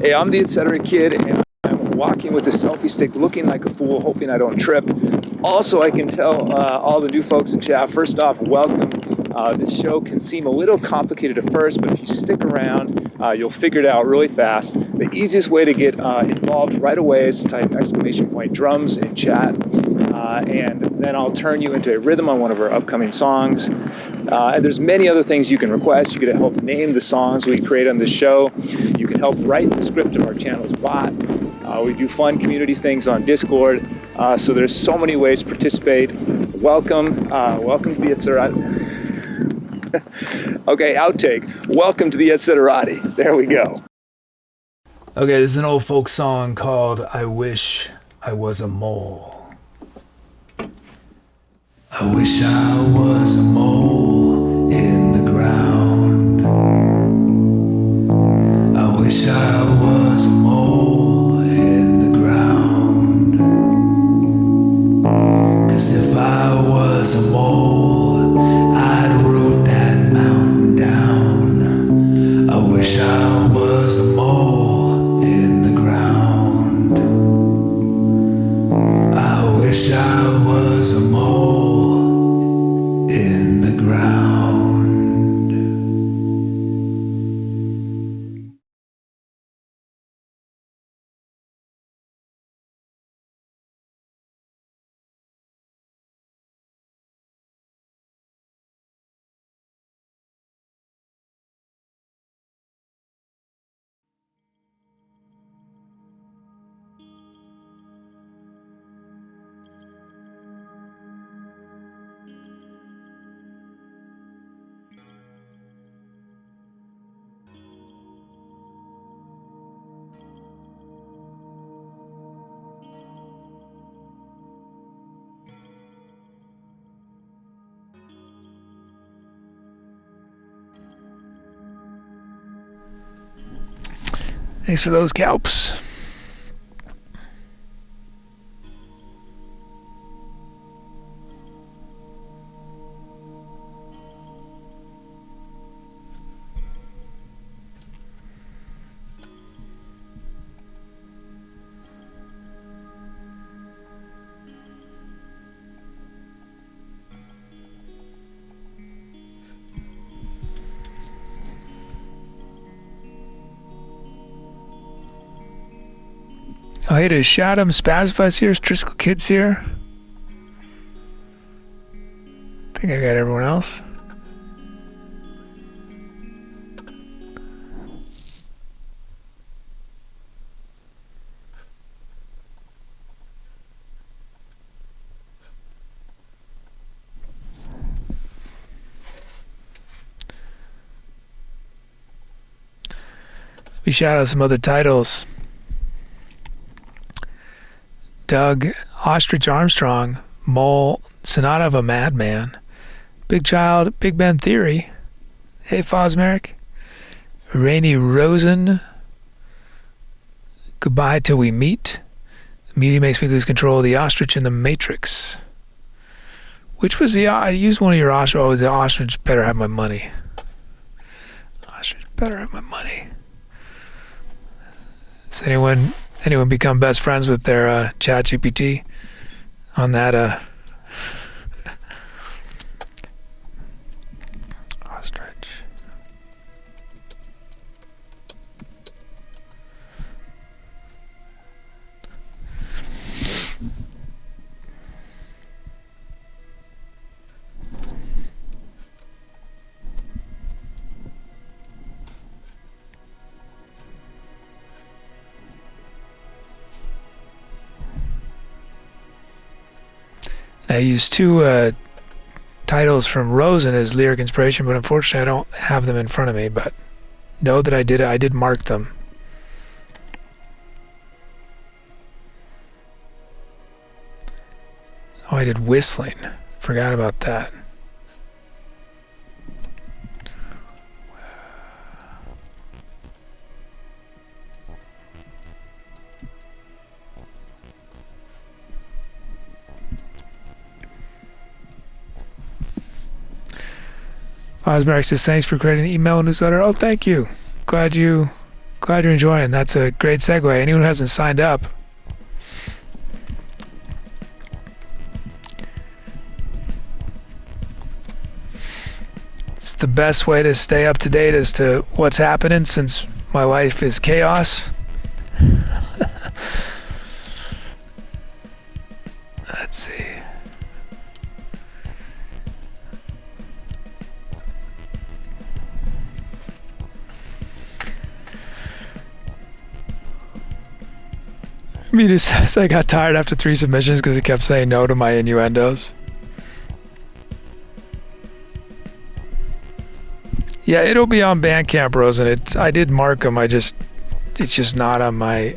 Hey, I'm the Etc. Kid, and I'm walking with a selfie stick, looking like a fool, hoping I don't trip. Also, I can tell all the new folks in chat, first off, welcome. This show can seem a little complicated at first, but if you stick around, you'll figure it out really fast. The easiest way to get involved right away is to type !drums in chat, and then I'll turn you into a rhythm on one of our upcoming songs. And there's many other things you can request. You can help name the songs we create on this show. You can help write the script of our channel's bot. We do fun community things on Discord. So there's so many ways to participate. Welcome. Welcome to the Etc. Okay, outtake. Welcome to the Etc. There we go. Okay, this is an old folk song called I Wish I Was a Mole. I wish I was a mole in the ground. I wish I was a mole in the ground. 'Cause if I was a mole, I'd root that mountain down. I wish I was a mole in the ground. I wish I was a mole in the ground. Thanks for those calps. Oh, hey, there's Shadow, Spazzify's here, Driscoll Kid's here. I think I got everyone else. We shout out some other titles. Doug, Ostrich Armstrong, Mole, Sonata of a Madman, Big Child, Big Ben Theory, Hey Fosmeric, Rainy Rosen, Goodbye Till We Meet, Media Makes Me Lose Control of the Ostrich in the Matrix. Which was I used one of your ostrich. Oh, the ostrich better have my money. Ostrich better have my money. Does anyone become best friends with their chat GPT on that ostrich? I used two titles from Rosen as lyric inspiration, but unfortunately I don't have them in front of me, but know that I did mark them. Oh, I did whistling. Forgot about that. Osmeric says, thanks for creating an email newsletter. Oh, thank you. Glad you're enjoying. That's a great segue. Anyone who hasn't signed up, it's the best way to stay up to date as to what's happening since my life is chaos. Let's see. I mean, I got tired after 3 submissions because it kept saying no to my innuendos. Yeah, it'll be on Bandcamp, Rosen. I did mark them. It's just not on my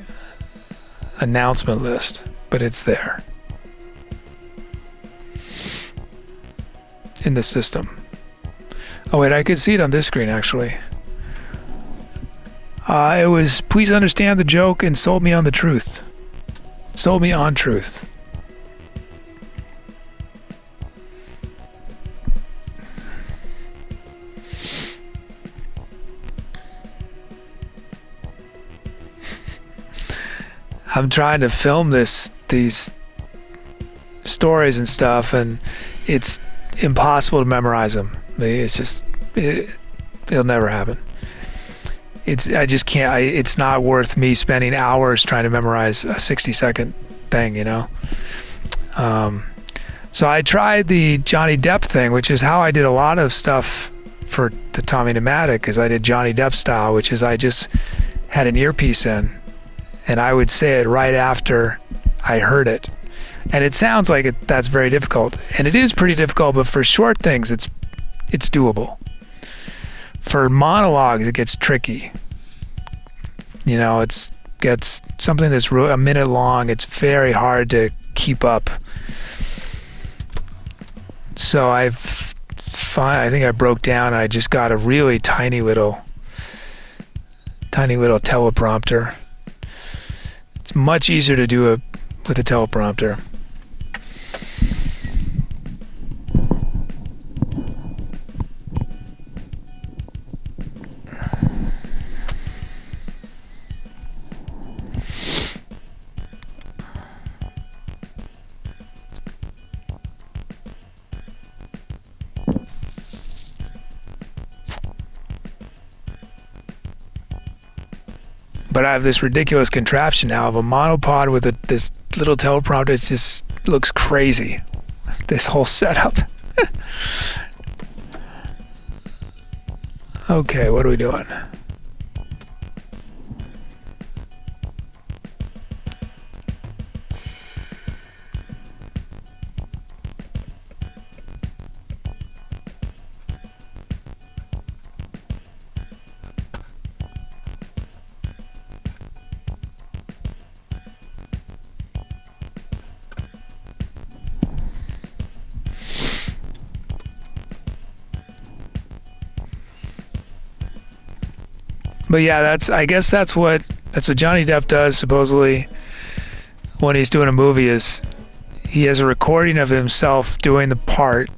announcement list, but it's there in the system. Oh wait, I could see it on this screen actually. It was, please understand the joke and sold me on the truth. Sold me on truth. I'm trying to film these stories and stuff, and it's impossible to memorize them. It's just, it'll never happen. I just can't. It's not worth me spending hours trying to memorize a 60-second thing, you know. So I tried the Johnny Depp thing, which is how I did a lot of stuff for the Tommy Pneumatic, is I did Johnny Depp style, which is I just had an earpiece in, and I would say it right after I heard it. And it sounds like that's very difficult, and it is pretty difficult. But for short things, it's doable. For monologues, it gets tricky. You know, gets something that's a minute long. It's very hard to keep up. So I think I broke down. And I just got a really tiny little teleprompter. It's much easier to do with a teleprompter. But I have this ridiculous contraption now of a monopod with this little teleprompter. It just looks crazy. This whole setup. Okay, what are we doing? But yeah, I guess that's what Johnny Depp does supposedly when he's doing a movie. Is he has a recording of himself doing the part,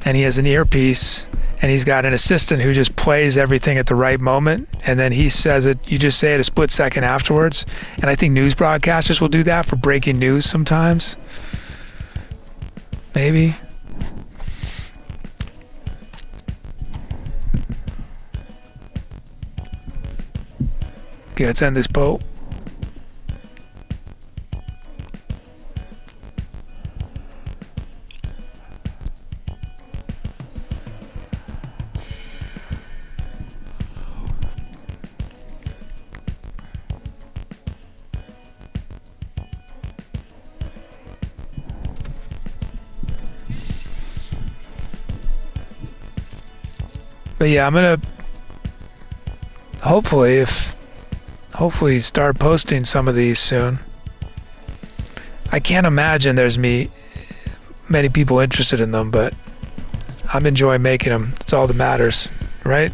and he has an earpiece, and he's got an assistant who just plays everything at the right moment, and then he says it. You just say it a split second afterwards. And I think news broadcasters will do that for breaking news sometimes. Maybe. Okay, let's end this poll. But yeah, I'm gonna hopefully start posting some of these soon. I can't imagine there's many people interested in them, but I'm enjoying making them. It's all that matters, right?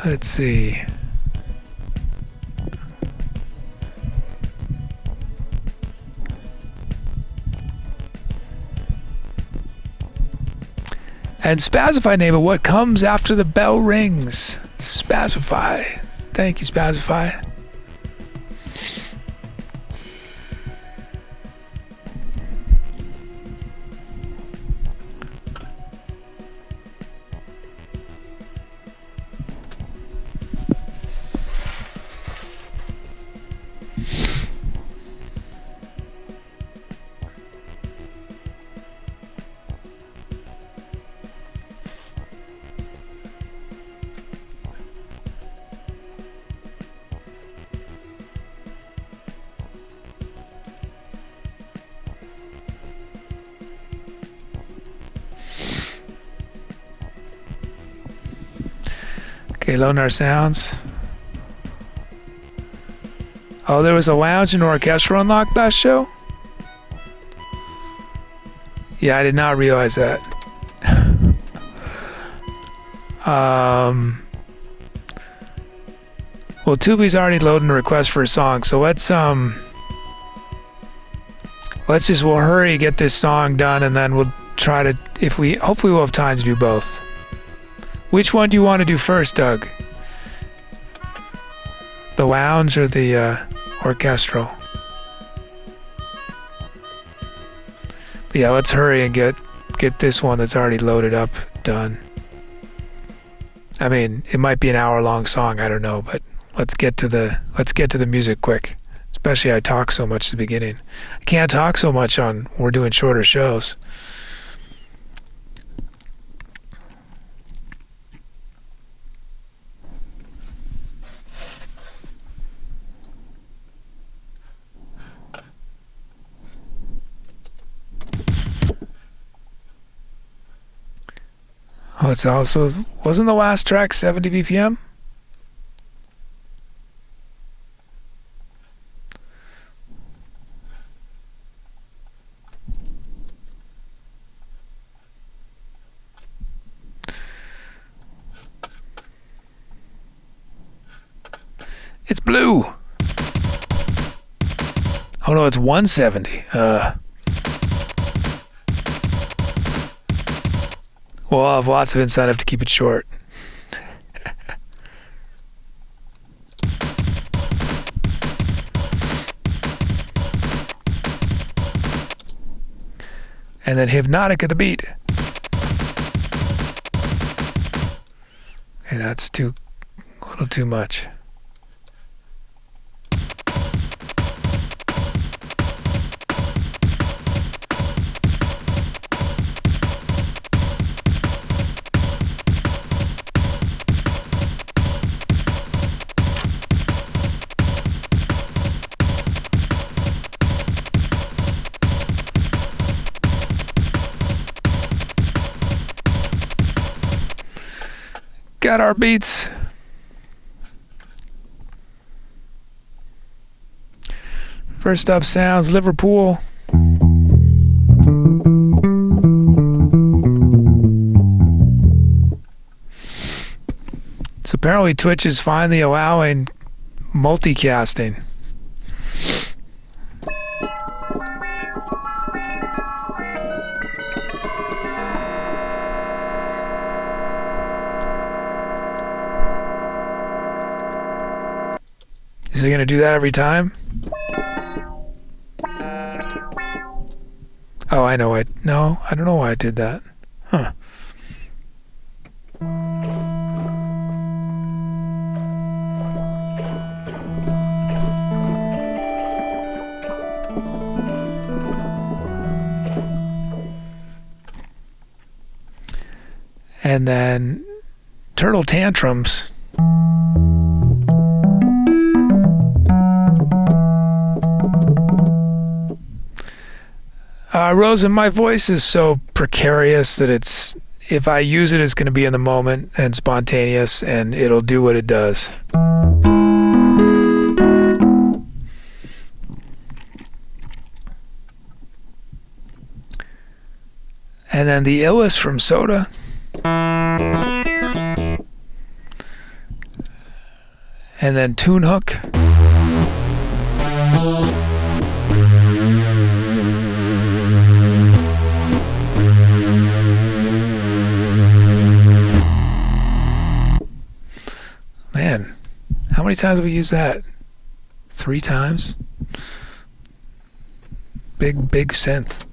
Let's see. And Spazzify name it, what comes after the bell rings? Spazzify. Thank you, Spazzify. Okay, loading our sounds. Oh, there was a lounge and orchestra unlocked last show? Yeah, I did not realize that. Well, Tubi's already loading a request for a song, so we'll hurry, get this song done, and then we'll try to, hopefully we'll have time to do both. Which one do you want to do first, Doug? The lounge or the orchestral? But yeah, let's hurry and get this one that's already loaded up done. I mean, it might be an hour-long song, I don't know, but let's get to the music quick. Especially I talk so much at the beginning. I can't talk so much on we're doing shorter shows. Oh, it's also, wasn't the last track 70 BPM? It's blue. Oh no, it's 170. Well, I'll have lots of incentive to keep it short. And then hypnotic at the beat. Okay, that's too. little too much. Got our beats. First up sounds Liverpool. So apparently Twitch is finally allowing multicasting. Is he going to do that every time? Oh, I know. No, I don't know why I did that. Huh. And then Turtle Tantrums. Rosen, my voice is so precarious that if I use it, it's going to be in the moment and spontaneous, and it'll do what it does. And then the illest from Soda. And then Tune Hook. Man, how many times have we used that? 3 times? Big synth.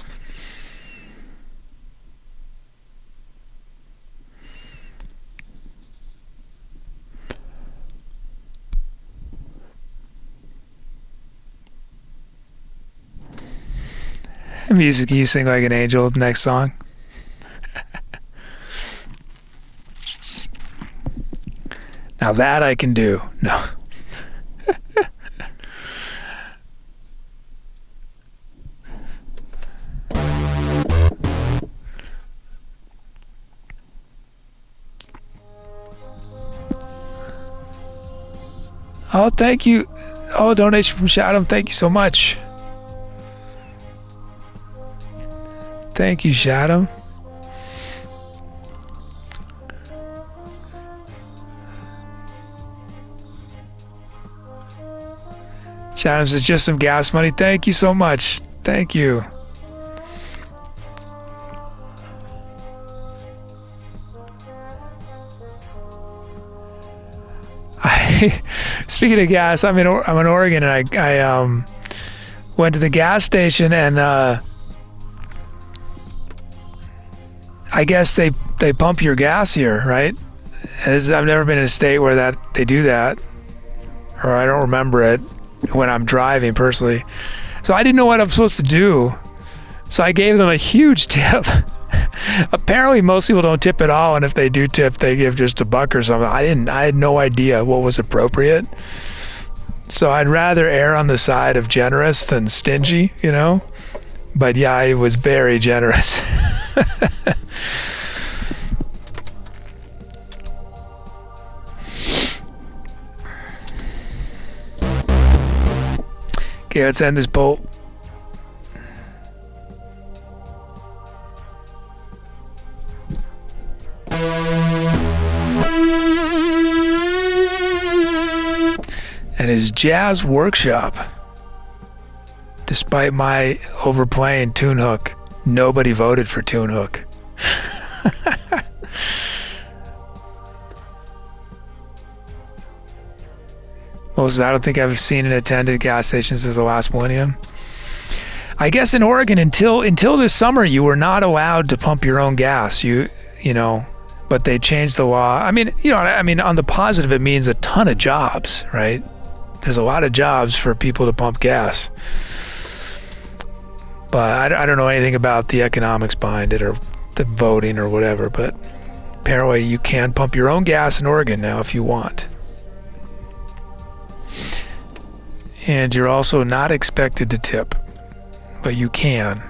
Music, you sing like an angel. Next song. Now that I can do. No. Oh, thank you. Oh, donation from Shadow. Thank you so much. Thank you, Shadow. Shadow says just some gas money. Thank you so much. Thank you. Speaking of gas, I'm in Oregon, and I went to the gas station, and I guess they pump your gas here, right? I've never been in a state where they do that, or I don't remember it when I'm driving personally. So I didn't know what I'm supposed to do. So I gave them a huge tip. Apparently most people don't tip at all, and if they do tip, they give just $1 or something. I had no idea what was appropriate. So I'd rather err on the side of generous than stingy, you know? But yeah, I was very generous. Okay, let's end this bolt. And his jazz workshop. Despite my overplaying Tune Hook, nobody voted for Tune Hook. I don't think I've seen an attended gas station since the last millennium. I guess in Oregon, until this summer, you were not allowed to pump your own gas. You know, but they changed the law. I mean, on the positive, it means a ton of jobs, right? There's a lot of jobs for people to pump gas. But I don't know anything about the economics behind it or the voting or whatever, but apparently you can pump your own gas in Oregon now if you want. And you're also not expected to tip, but you can.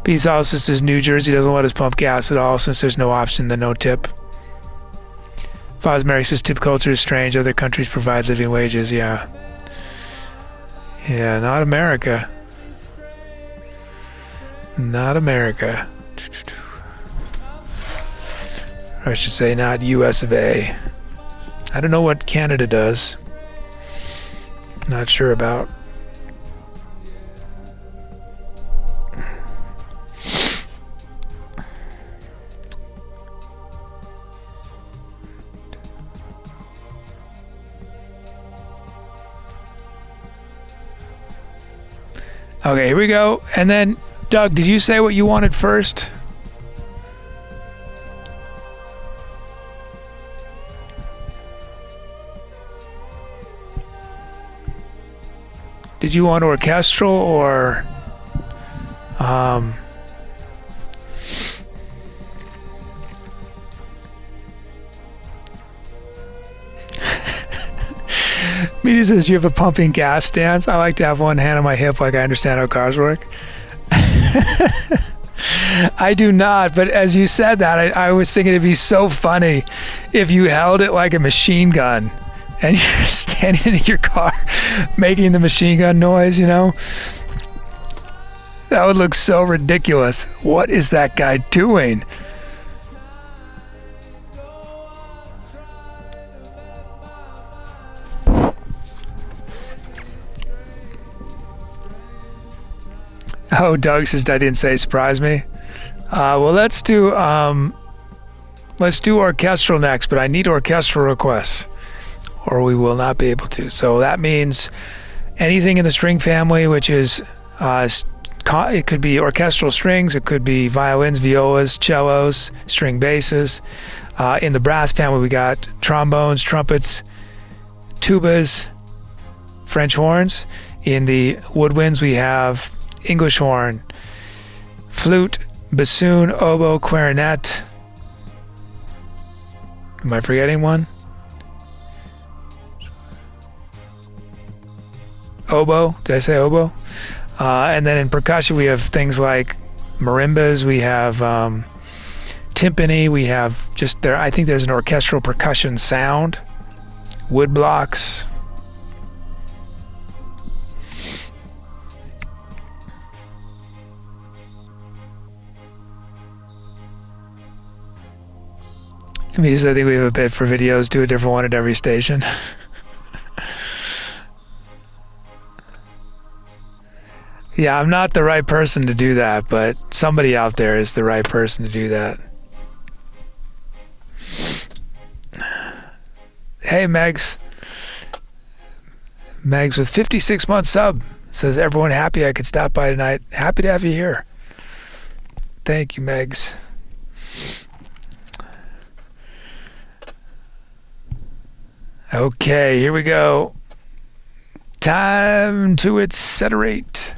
Peace also says New Jersey doesn't let us pump gas at all since there's no option, then no tip. Fosmeric says tip culture is strange. Other countries provide living wages. Yeah. Yeah, not America. Not America. Or I should say not US of A. I don't know what Canada does. Not sure about. Okay, here we go. And then, Doug, did you say what you wanted first? Did you want orchestral or Media says you have a pumping gas stance. I like to have one hand on my hip like I understand how cars work. I do not, but as you said that, I was thinking it'd be so funny if you held it like a machine gun and you're standing in your car making the machine gun noise, you know? That would look so ridiculous. What is that guy doing? Oh, Doug says I didn't say surprise me. Well, let's do orchestral next, but I need orchestral requests or we will not be able to. So that means anything in the string family, which is it could be orchestral strings, it could be violins, violas, cellos, string basses. In the brass family, we got trombones, trumpets, tubas, French horns. In the woodwinds, we have English horn, flute, bassoon, oboe, clarinet. Am I forgetting one? Oboe. Did I say oboe? And then in percussion, we have things like marimbas. We have timpani. We have I think there's an orchestral percussion sound. Wood blocks. I think we have a bid for videos, do a different one at every station. Yeah, I'm not the right person to do that, but somebody out there is the right person to do that. Hey, Megs. Megs with 56-month sub says, everyone happy I could stop by tonight. Happy to have you here. Thank you, Megs. Okay, here we go. Time to accelerate.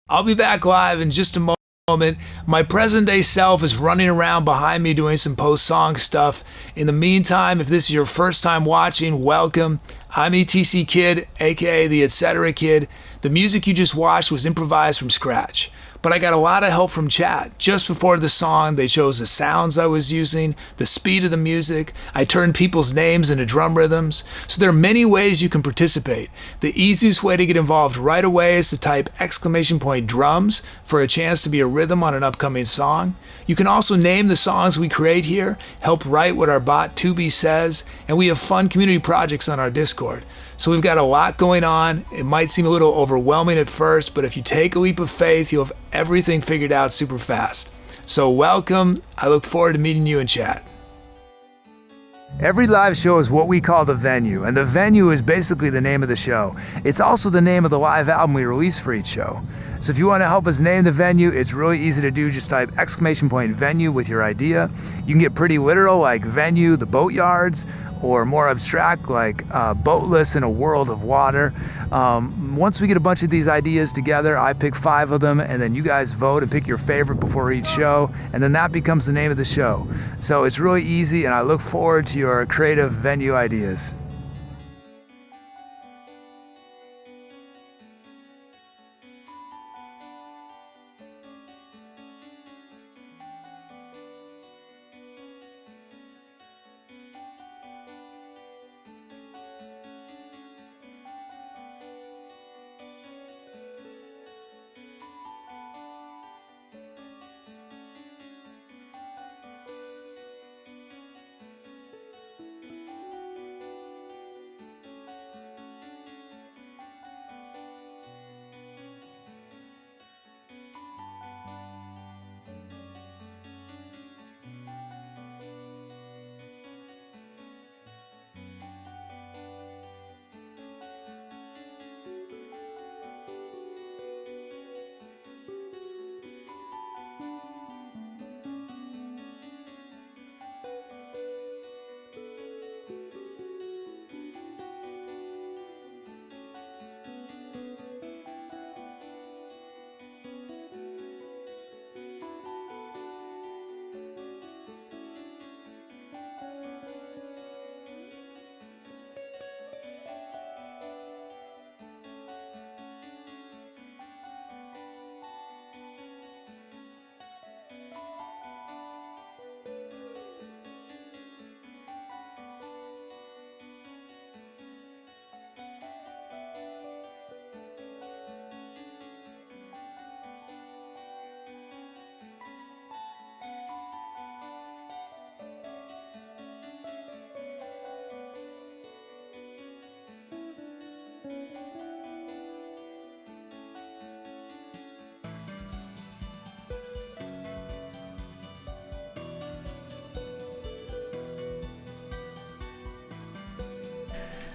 I'll be back live in just a moment. My present day self is running around behind me doing some post-song stuff. In the meantime, if this is your first time watching, welcome. I'm ETC Kid, aka the Etc. Kid. The music you just watched was improvised from scratch. But I got a lot of help from chat. Just before the song, they chose the sounds I was using, the speed of the music. I turned people's names into drum rhythms. So there are many ways you can participate. The easiest way to get involved right away is to type !drums for a chance to be a rhythm on an upcoming song. You can also name the songs we create here, help write what our bot Tubi says, and we have fun community projects on our Discord. So we've got a lot going on. It might seem a little overwhelming at first, but if you take a leap of faith, you'll have everything figured out super fast. So welcome. I look forward to meeting you in chat. Every live show is what we call the venue, and the venue is basically the name of the show. It's also the name of the live album we release for each show. So if you want to help us name the venue, it's really easy to do. Just type !venue with your idea. You can get pretty literal like venue, the boatyards, or more abstract like boatless in a world of water. Once we get a bunch of these ideas together, I pick 5 of them, and then you guys vote and pick your favorite before each show, and then that becomes the name of the show. So it's really easy, and I look forward to your creative venue ideas.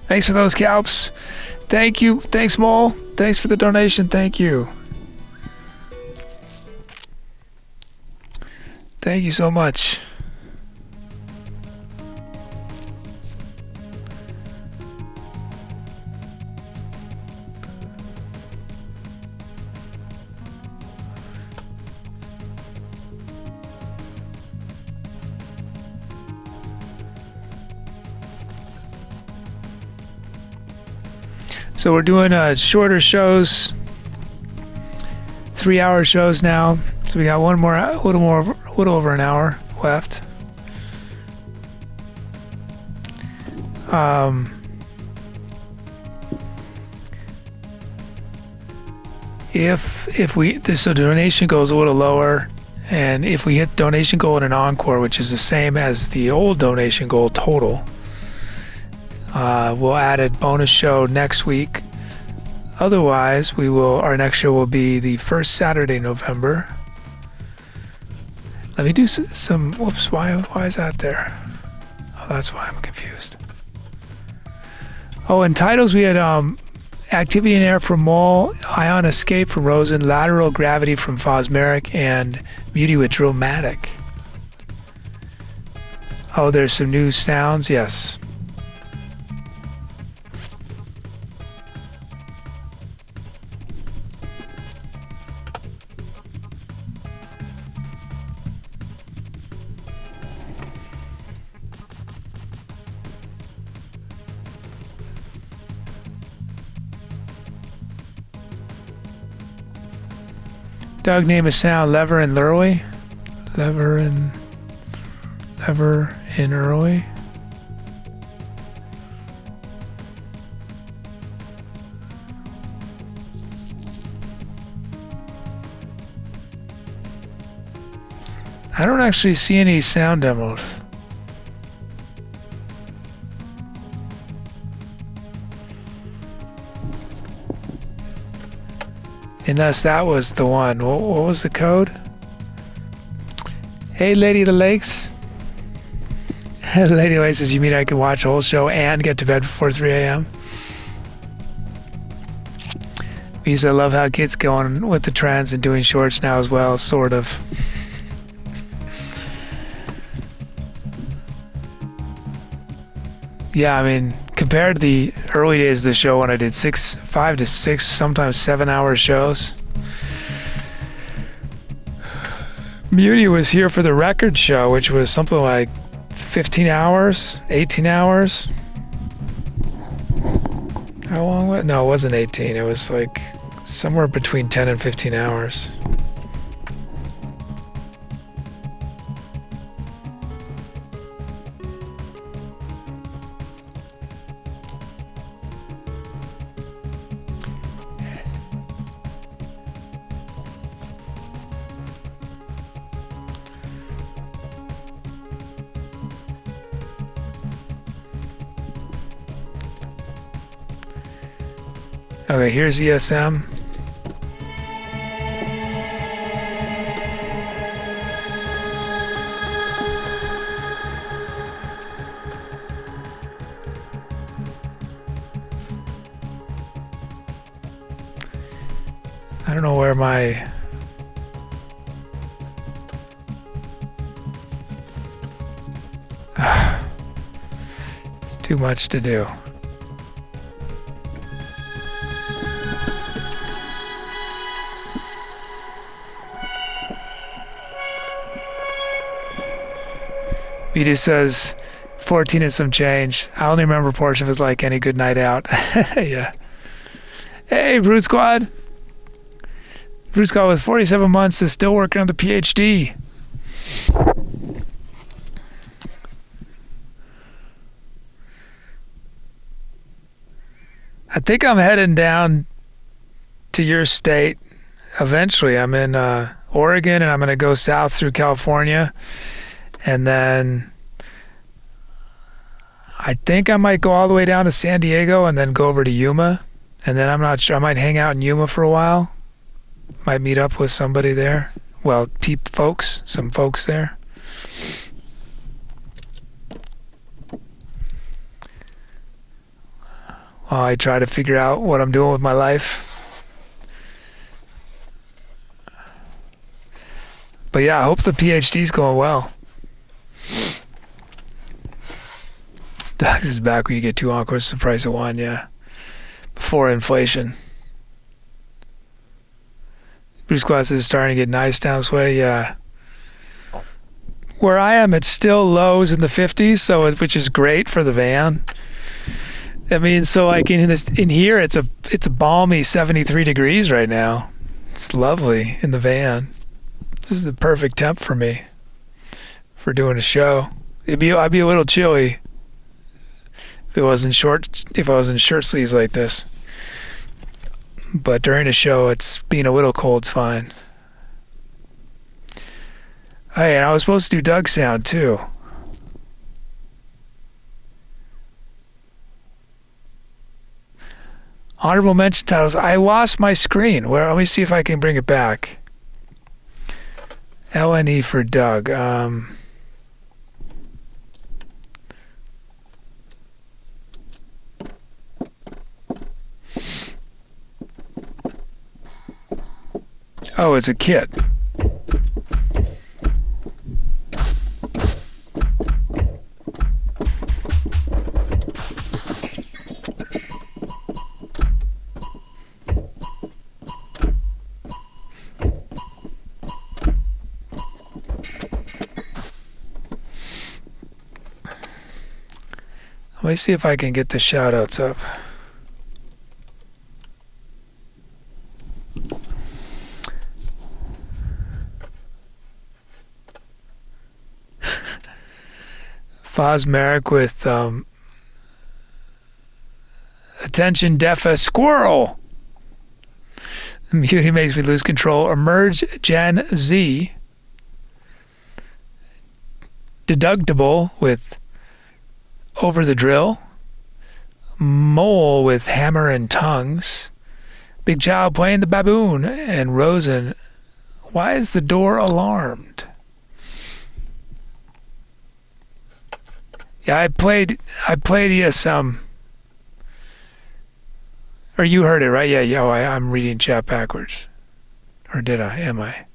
Thanks for those calps. Thank you. Thanks, Mole. Thanks for the donation. Thank you. Thank you so much. So we're doing shorter shows, 3-hour shows now. So we got a little over an hour left. If the donation goes a little lower, and if we hit donation goal in an encore, which is the same as the old donation goal total, we'll add a bonus show next week. Otherwise, our next show will be the first Saturday in November. Let me do some. Whoops! Why is that there? Oh, that's why I'm confused. Oh, in titles we had Activity in Air from Mole, Ion Escape from Rosen, Lateral Gravity from Fosmeric, and Beauty with Dramatic. Oh, there's some new sounds. Yes. Doug, name a sound. Lever and Lurley. Lever and early. I don't actually see any sound demos. Unless that was the one. What was the code? Hey, Lady of the Lakes. Lady of the Lakes says, you mean I can watch the whole show and get to bed before 3 a.m.? Because I love how kids going with the trends and doing shorts now as well, sort of. Yeah, I mean, compared to the early days of the show when I did 5 to 6, sometimes 7-hour shows. Muni was here for the record show, which was something like 15 hours, 18 hours. How long was it? No, it wasn't 18. It was like somewhere between 10 and 15 hours. Okay, here's ESM. I don't know where my... It's too much to do. Vita says 14 and some change. I only remember a portion of it like any good night out. Yeah. Hey, Brood Squad. Brood Squad with 47 months is still working on the PhD. I think I'm heading down to your state eventually. I'm in Oregon, and I'm going to go south through California. And then I think I might go all the way down to San Diego and then go over to Yuma. And then I'm not sure. I might hang out in Yuma for a while. Might meet up with somebody there. Well, some folks there. While I try to figure out what I'm doing with my life. But yeah, I hope the PhD's going well. Dogs is back when you get 2 encores the price of 1, yeah. Before inflation. Bruce Glass is starting to get nice down this way, yeah. Where I am, it's still lows in the 50s, which is great for the van. I mean, so like in here, it's a balmy 73 degrees right now. It's lovely in the van. This is the perfect temp for me for doing a show. I'd be a little chilly if I was in shirt sleeves like this. But during a show, it's being a little cold's fine. Hey, and I was supposed to do Doug's sound too. Honorable mention titles. I lost my screen. Let me see if I can bring it back. LNE for Doug. Oh, it's a kit. Let me see if I can get the shout-outs up. Fosmeric with attention defa squirrel. Immunity makes me lose control. Emerge Gen Z. Deductible with over the drill. Mole with hammer and tongues. Big child playing the baboon. And Rosen, why is the door alarmed? Yeah, I played ESM. Or you heard it, right? Yeah, oh, I'm reading chat backwards. Or did I? Am I?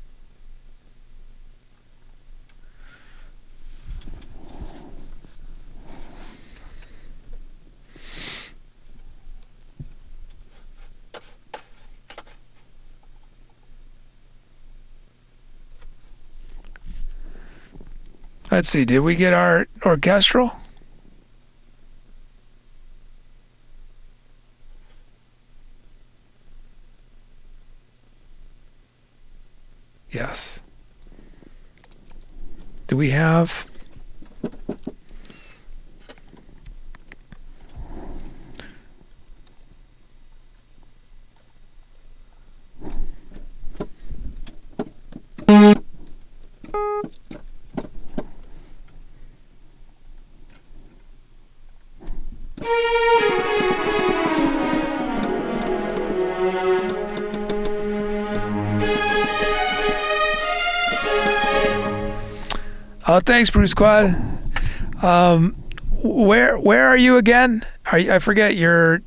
Let's see, did we get our orchestral? Yes. Do we have... Oh, thanks, Bruce Squad. Where are you again? I forget. You're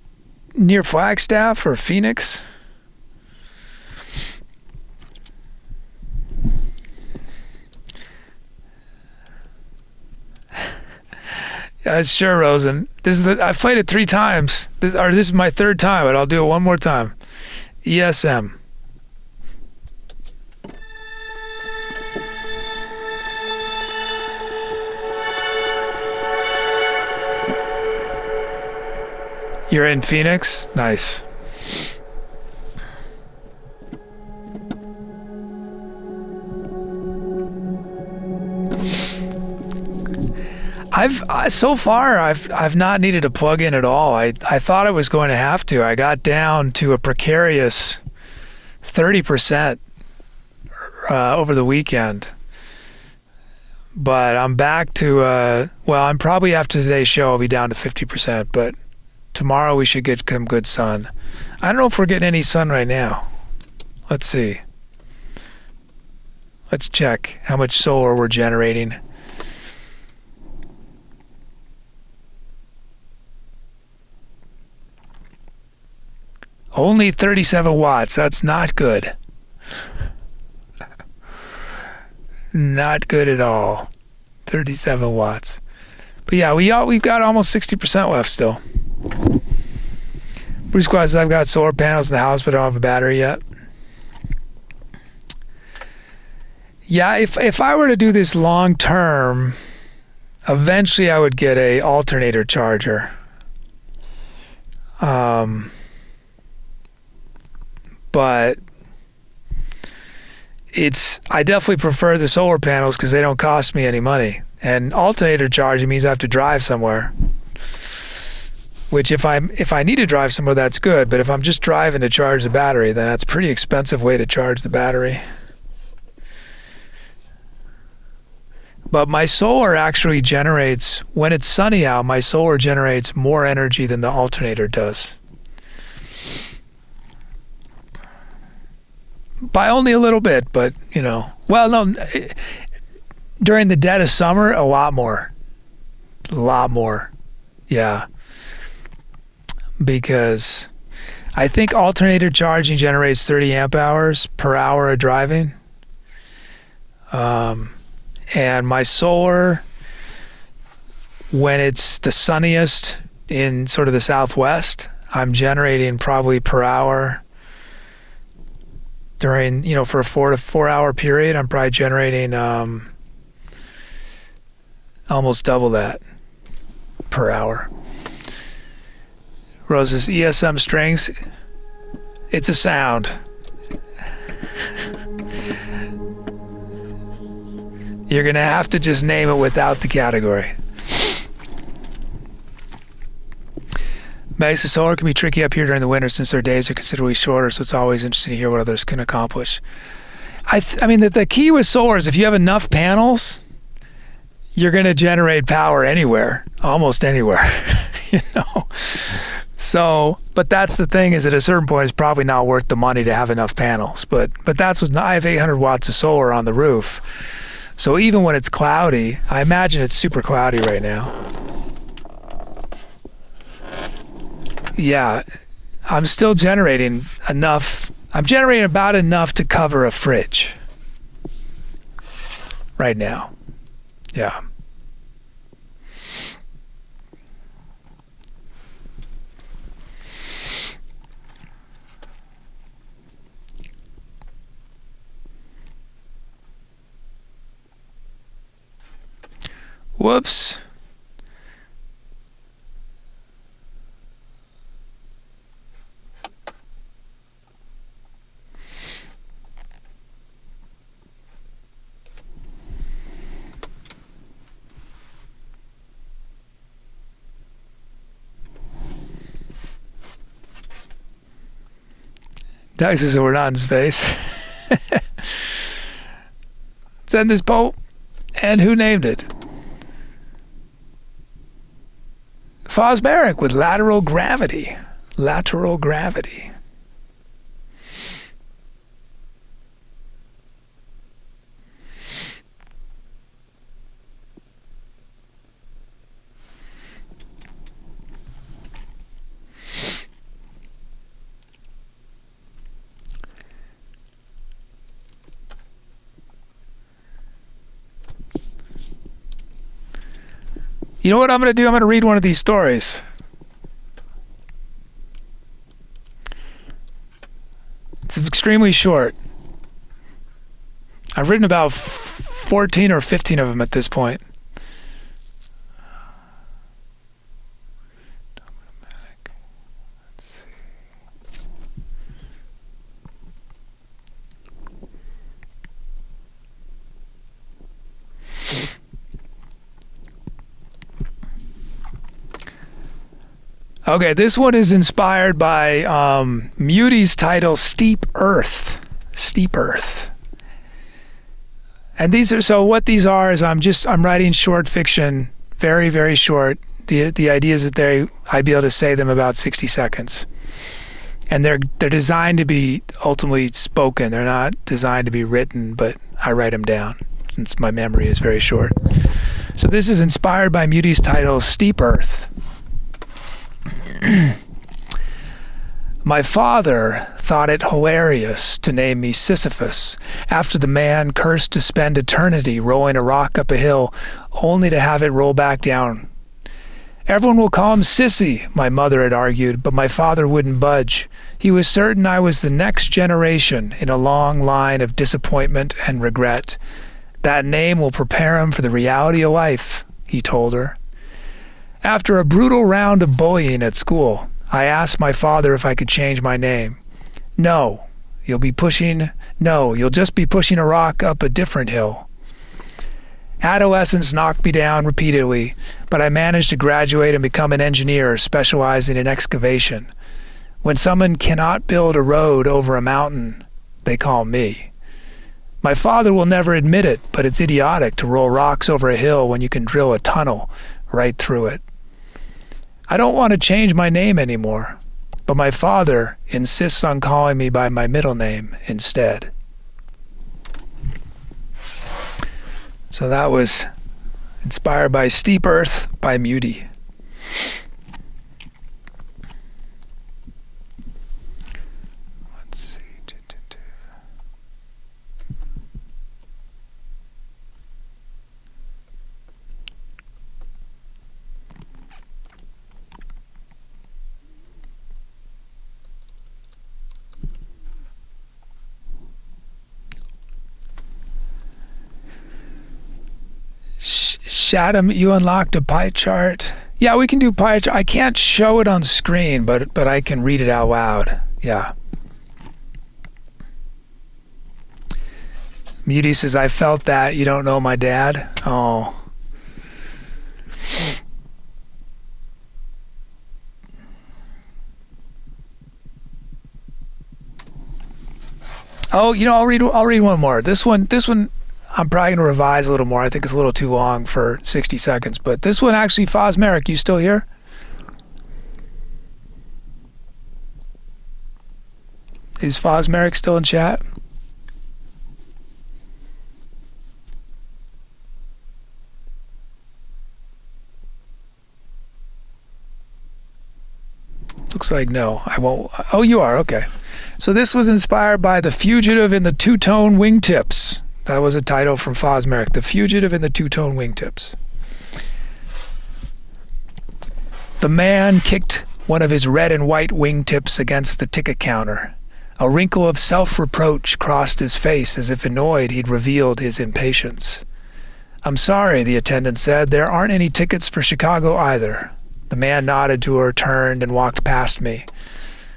near Flagstaff or Phoenix? Sure, Rosen. I've played it 3 times. This is my 3rd time, but I'll do it one more time. ESM. You're in Phoenix? Nice. I've not needed a plug-in at all. I thought I was going to have to. I got down to a precarious 30% over the weekend. But I'm back to I'm probably after today's show I'll be down to 50%, but tomorrow we should get some good sun. I don't know if we're getting any sun right now. Let's see. Let's check how much solar we're generating. Only 37 watts. That's not good. Not good at all. 37 watts. But yeah, we've got almost 60% left still. Bruce Squad says I've got solar panels in the house, but I don't have a battery yet. Yeah, if I were to do this long term, eventually I would get a alternator charger. But I definitely prefer the solar panels because they don't cost me any money. And alternator charging means I have to drive somewhere. Which if I need to drive somewhere, that's good. But if I'm just driving to charge the battery, then that's a pretty expensive way to charge the battery. But my solar actually generates, when it's sunny out, my solar generates more energy than the alternator does. By only a little bit, but, during the dead of summer, a lot more. A lot more. Yeah. Because I think alternator charging generates 30 amp hours per hour of driving. And my solar, when it's the sunniest in sort of the southwest, I'm generating probably per hour during, for a 4 to 4 hour period, I'm probably generating almost double that per hour. Rose's ESM strings, it's a sound. You're going to have to just name it without the category. Mesa solar can be tricky up here during the winter since their days are considerably shorter, so it's always interesting to hear what others can accomplish. I mean, the key with solar is if you have enough panels, you're going to generate power anywhere, almost anywhere, you know. So, but that's the thing, is at a certain point it's probably not worth the money to have enough panels. But that's what I have 800 watts of solar on the roof. So even when it's cloudy, I imagine it's super cloudy right now. Yeah, I'm still generating enough. I'm generating about enough to cover a fridge right now. Yeah. Whoops. Dice says we're not in space. Send this poll. And who named it? Fosmeric with Lateral Gravity. Lateral Gravity. You know what I'm going to do? I'm going to read one of these stories. It's extremely short. I've written about 14 or 15 of them at this point. Okay, this one is inspired by Muty's title, Steep Earth. Steep Earth. And these are, so what these are is I'm writing short fiction, very, very short. The idea is that I'd be able to say them about 60 seconds. And they're designed to be ultimately spoken. They're not designed to be written, but I write them down since my memory is very short. So this is inspired by Muty's title, Steep Earth. My father thought it hilarious to name me Sisyphus after the man cursed to spend eternity rolling a rock up a hill only to have it roll back down. Everyone will call him Sissy, my mother had argued, but my father wouldn't budge. He was certain I was the next generation in a long line of disappointment and regret. That name will prepare him for the reality of life, he told her. After a brutal round of bullying at school, I asked my father if I could change my name. No, you'll just be pushing a rock up a different hill. Adolescence knocked me down repeatedly, but I managed to graduate and become an engineer specializing in excavation. When someone cannot build a road over a mountain, they call me. My father will never admit it, but it's idiotic to roll rocks over a hill when you can drill a tunnel right through it. I don't want to change my name anymore, but my father insists on calling me by my middle name instead. So that was inspired by Steep Earth by Muty. Let's see. Shaddam, you unlocked a pie chart. Yeah, we can do pie chart. I can't show it on screen, but I can read it out loud. Yeah. Muty says, I felt that. You don't know my dad? Oh. Oh, I'll read one more. This one, I'm probably gonna revise a little more. I think it's a little too long for 60 seconds. But this one actually, Merrick, you still here? Is Merrick still in chat? Looks like no. I won't. Oh, you are. Okay. So this was inspired by The Fugitive in the Two-Tone Wingtips. That was a title from Merrick. The Fugitive in the Two-Tone Wingtips. The man kicked one of his red and white wingtips against the ticket counter. A wrinkle of self-reproach crossed his face as if annoyed he'd revealed his impatience. "I'm sorry," the attendant said. "There aren't any tickets for Chicago either." The man nodded to her, turned, and walked past me.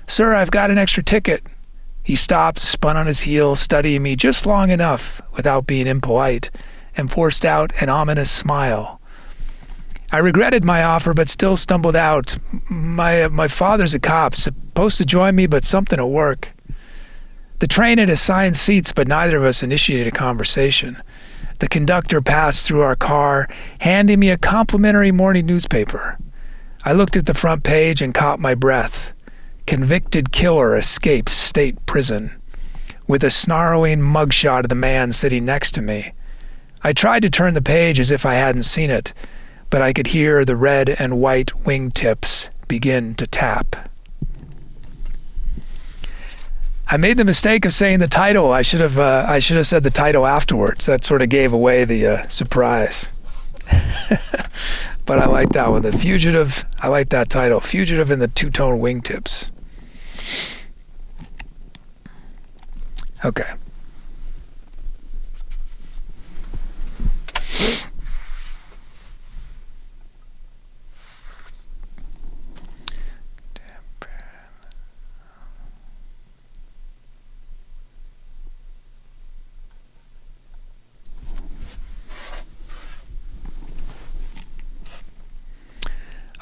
"Sir, I've got an extra ticket." He stopped, spun on his heel, studying me just long enough without being impolite, and forced out an ominous smile. I regretted my offer, but still stumbled out. My father's a cop, supposed to join me, but something at work." The train had assigned seats, but neither of us initiated a conversation. The conductor passed through our car, handing me a complimentary morning newspaper. I looked at the front page and caught my breath. Convicted killer escapes state prison, with a snarling mugshot of the man sitting next to me. I tried to turn the page as if I hadn't seen it, but I could hear the red and white wingtips begin to tap. I made the mistake of saying the title. I should have said the title afterwards. That sort of gave away the surprise. But I like that one. The Fugitive. I like that title. Fugitive in the Two-Tone Wingtips. Okay.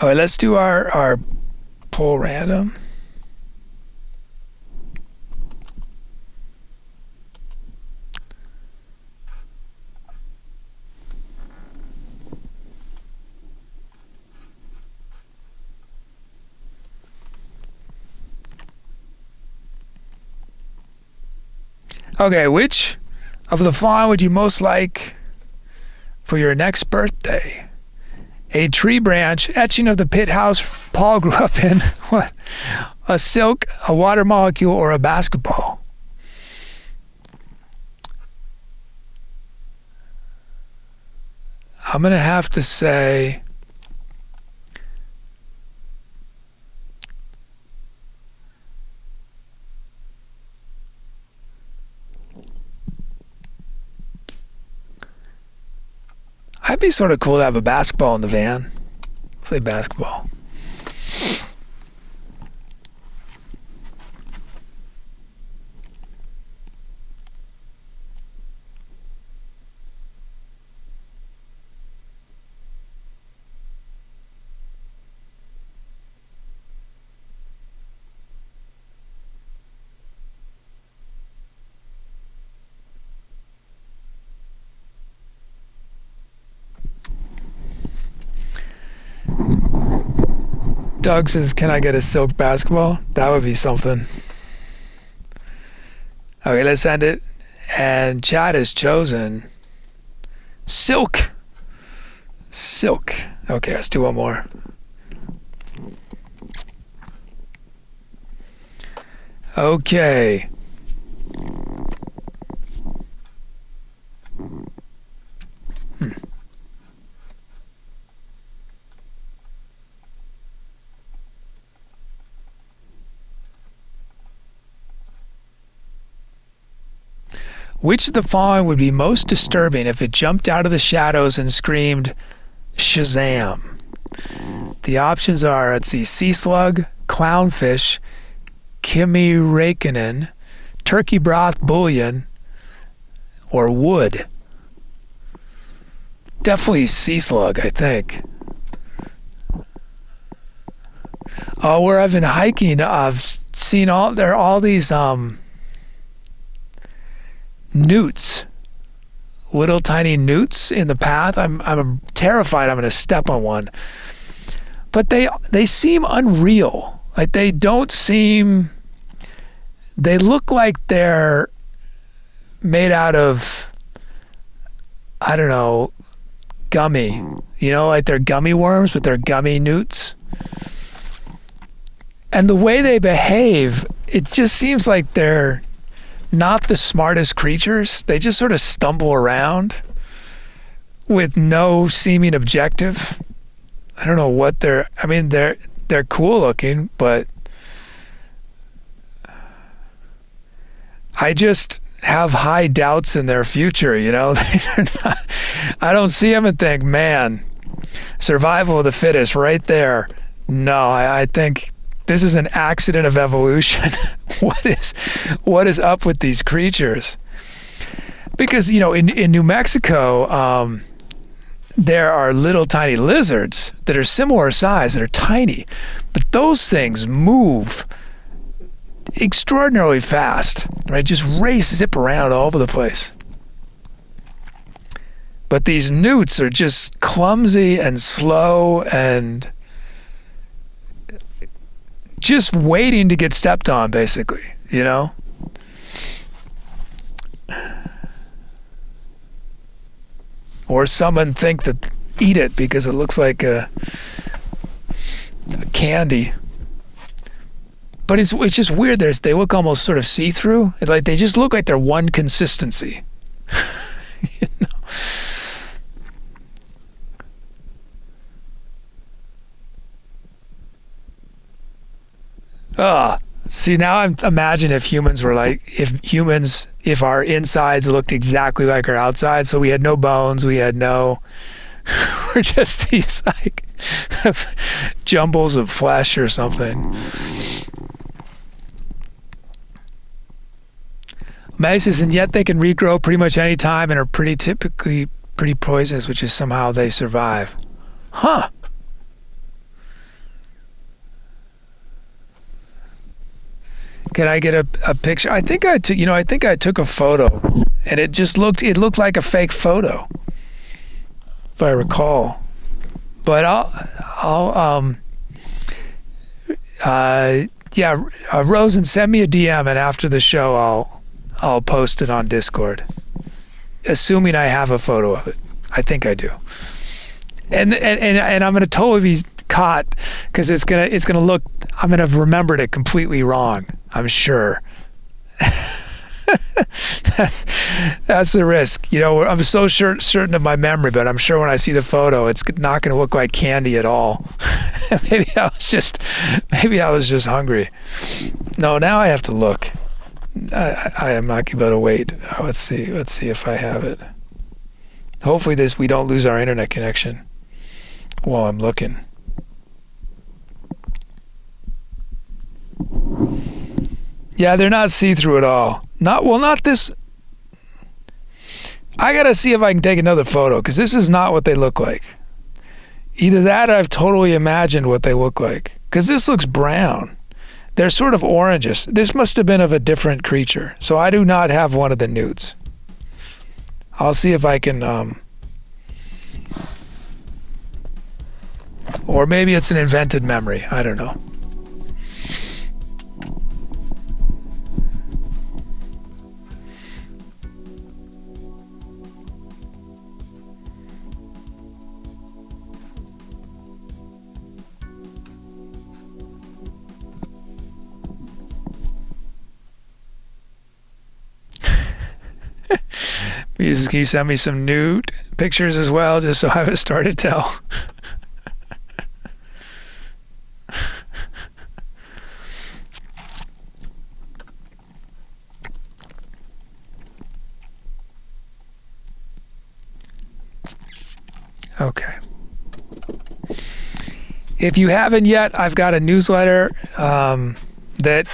All right, let's do our poll random. Okay, which of the following would you most like for your next birthday? A tree branch, etching of the pit house Paul grew up in, what? A silk, a water molecule, or a basketball? I'm going to have to say I'd be sort of cool to have a basketball in the van. I'll say basketball. Doug says, "Can I get a silk basketball?" That would be something. Okay, let's end it. And Chad has chosen silk. Silk. Okay, let's do one more. Okay. Which of the following would be most disturbing if it jumped out of the shadows and screamed, Shazam? The options are, let's see, sea slug, clownfish, Kimi Räikkönen, turkey broth bouillon, or wood. Definitely sea slug, I think. Oh, where I've been hiking, I've seen all these newts, little tiny newts in the path. I'm terrified I'm going to step on one. But they seem unreal. Like they look like they're made out of, I don't know, gummy. You know, like they're gummy worms, but they're gummy newts. And the way they behave, it just seems like they're not the smartest creatures. They just sort of stumble around with no seeming objective. I don't know what they're cool looking, but I just have high doubts in their future, you know? I don't see them and think, man, survival of the fittest right there. No, I think this is an accident of evolution. What is up with these creatures? Because, you know, in New Mexico, there are little tiny lizards that are similar size, that are tiny, but those things move extraordinarily fast, right? Just zip around all over the place. But these newts are just clumsy and slow and just waiting to get stepped on, basically, you know? Or someone think that eat it because it looks like a candy. But it's just weird. They look almost sort of see-through. Like they just look like they're one consistency. You know? See, now I'm imagine if humans were like, if our insides looked exactly like our outsides, so we had no bones, we're just these like jumbles of flesh or something. Mice, and yet they can regrow pretty much any time and are typically pretty poisonous, which is somehow they survive. Huh. Can I get a picture? I think I took a photo, and it looked like a fake photo, if I recall. But Rosen, send me a DM, and after the show, I'll post it on Discord, assuming I have a photo of it. I think I do. And I'm gonna totally be caught because it's gonna look. I'm gonna have remembered it completely wrong. I'm sure. That's the risk. You know, I'm so certain of my memory, but I'm sure when I see the photo, it's not going to look like candy at all. Maybe I was just hungry. No, now I have to look. I am not able to wait. Let's see if I have it. Hopefully we don't lose our internet connection while I'm looking. Yeah, they're not see-through at all. Not this. I gotta see if I can take another photo, because this is not what they look like. Either that or I've totally imagined what they look like, because this looks brown. They're sort of oranges. This must have been of a different creature. So I do not have one of the newts. I'll see if I can, or maybe it's an invented memory. I don't know. Can you send me some nude pictures as well, just so I have a story to tell? Okay. If you haven't yet, I've got a newsletter that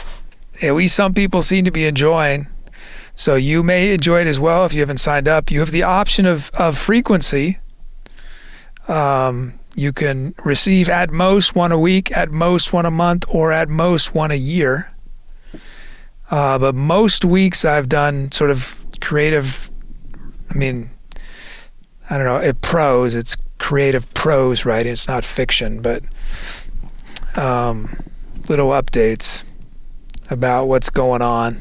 at least some people seem to be enjoying. So you may enjoy it as well if you haven't signed up. You have the option of frequency. You can receive at most one a week, at most one a month, or at most one a year. But most weeks I've done sort of creative, I mean, I don't know, it's creative prose writing. It's not fiction, but little updates about what's going on.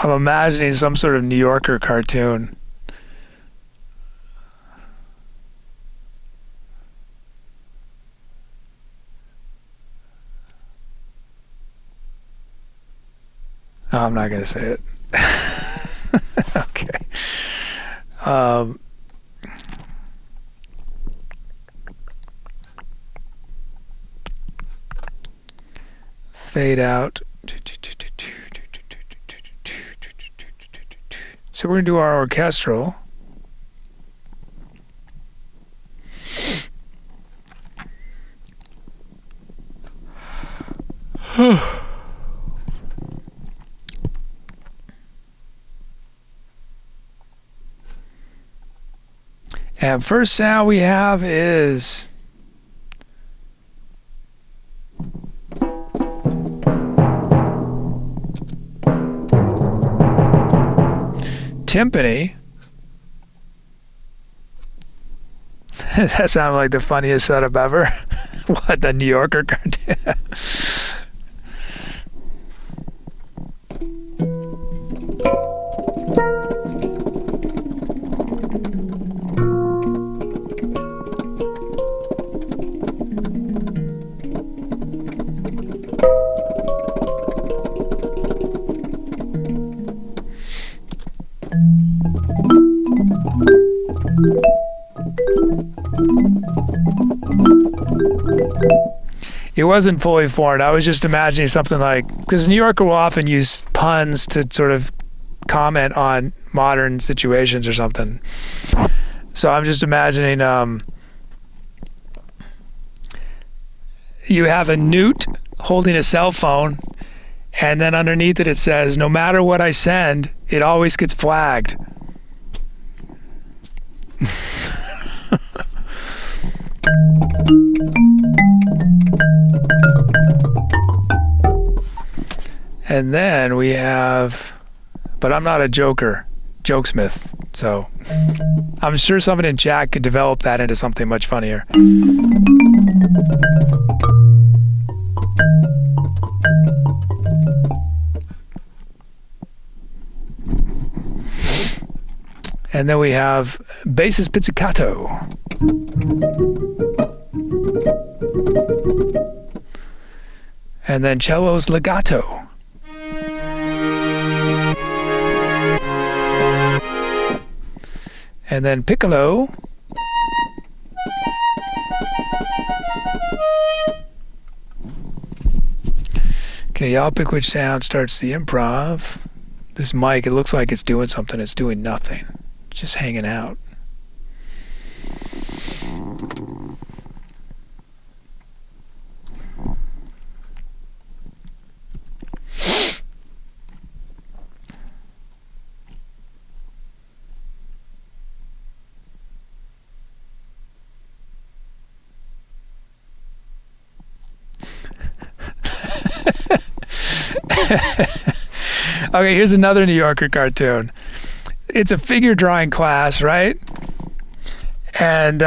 I'm imagining some sort of New Yorker cartoon. Oh, I'm not going to say it. Okay. Fade out. So we're going to do our orchestral. And first sound we have is timpani. That sounded like the funniest setup ever. What, the New Yorker cartoon? It wasn't fully formed. I was just imagining something like, because New Yorker will often use puns to sort of comment on modern situations or something. So I'm just imagining you have a newt holding a cell phone, and then underneath it says, no matter what I send, it always gets flagged. And then we have, but I'm not a jokesmith, so I'm sure someone in chat could develop that into something much funnier. And then we have basses pizzicato. And then cellos legato. And then piccolo. Okay, y'all pick which sound starts the improv. This mic, it looks like it's doing something. It's doing nothing. It's just hanging out. Okay, here's another New Yorker cartoon. It's a figure drawing class, right? And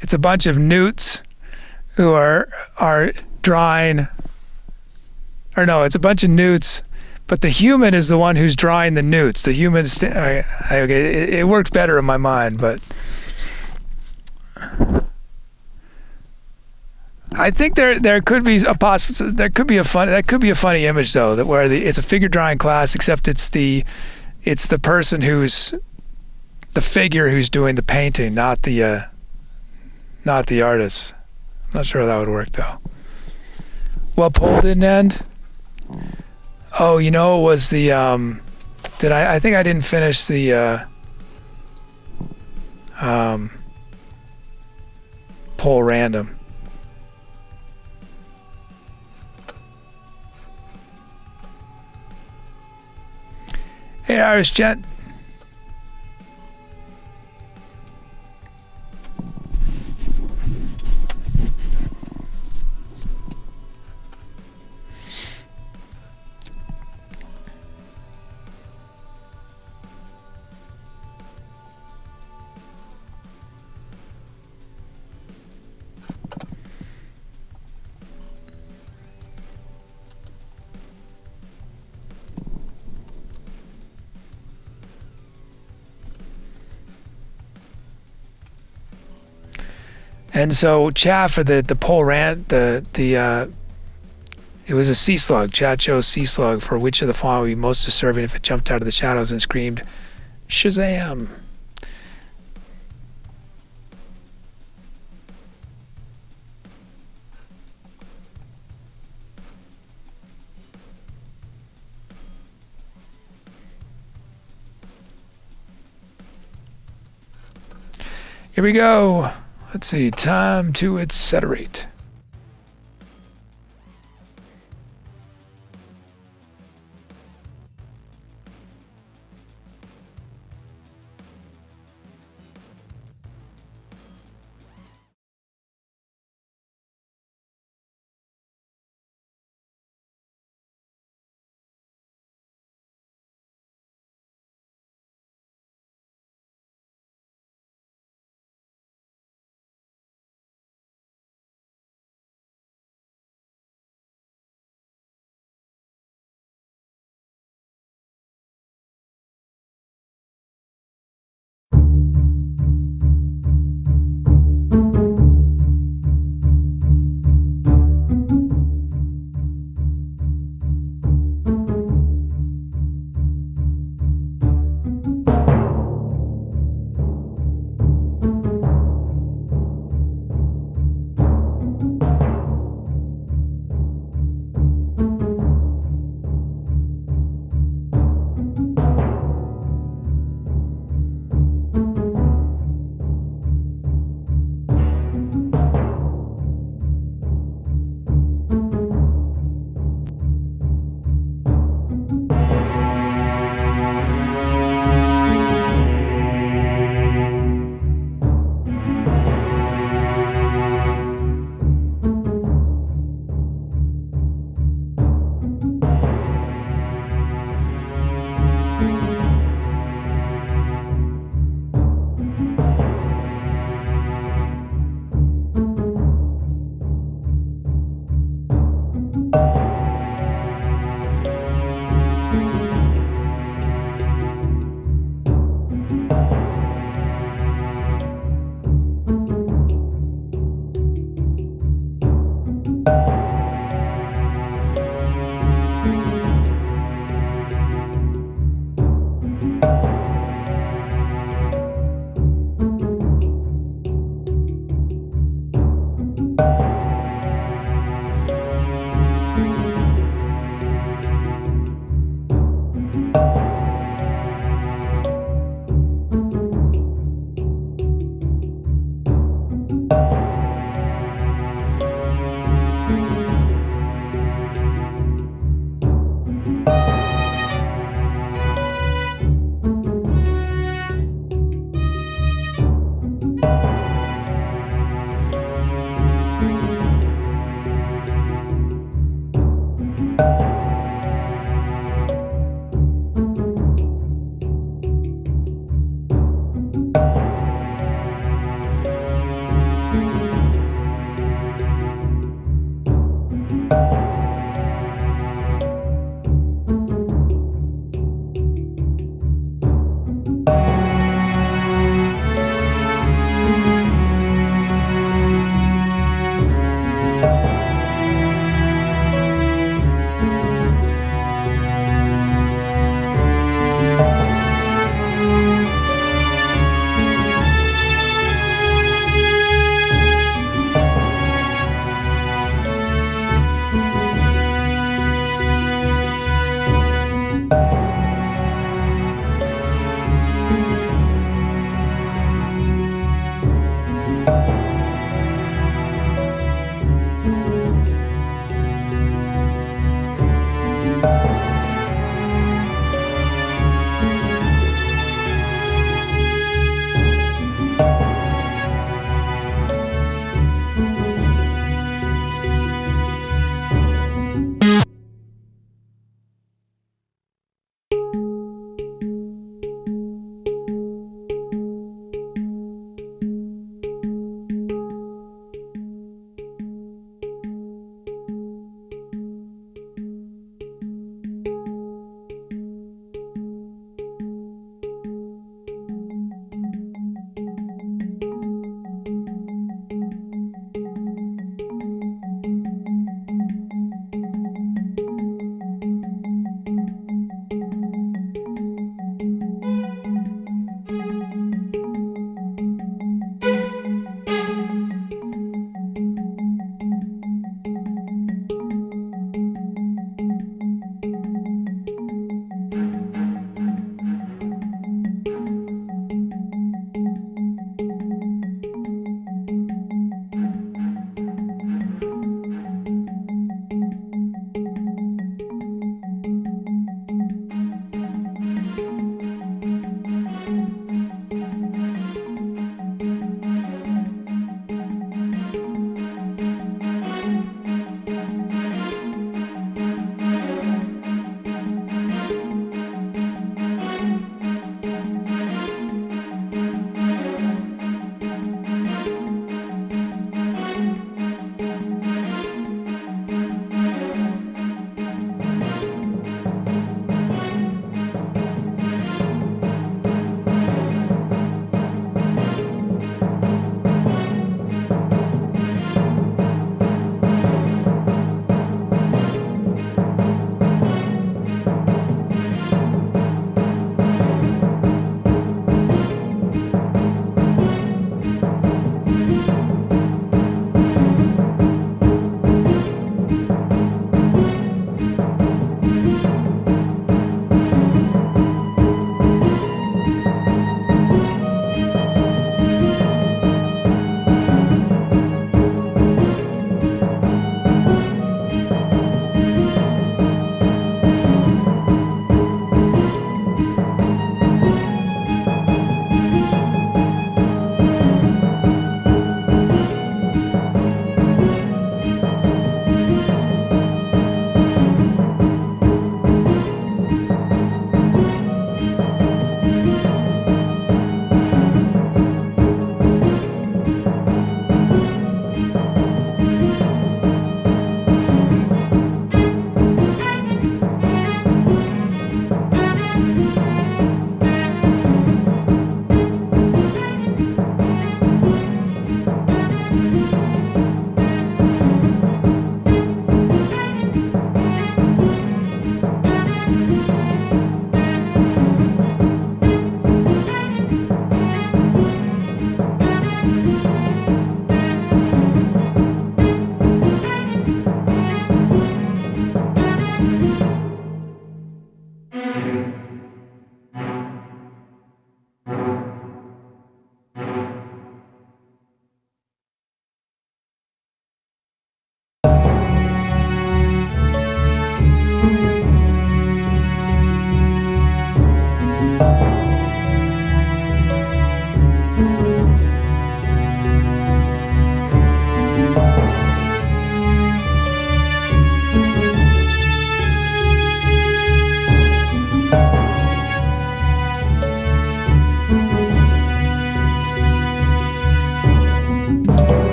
it's a bunch of newts who are drawing, or no, it's a bunch of newts, But the human is the one who's drawing the newts. The human, okay, it worked better in my mind, but I think there could be a funny image though, that where it's a figure drawing class, except it's the person who's the figure who's doing the painting, not the artist. I'm not sure how that would work though. Well, poll didn't end. Oh, it was the I think I didn't finish the poll random. Hey, Irish Gent. And so chat for the poll rant, it was a sea slug. Chat chose sea slug for which of the following would be most disturbing if it jumped out of the shadows and screamed, Shazam. Here we go. Let's see, time to etceterate.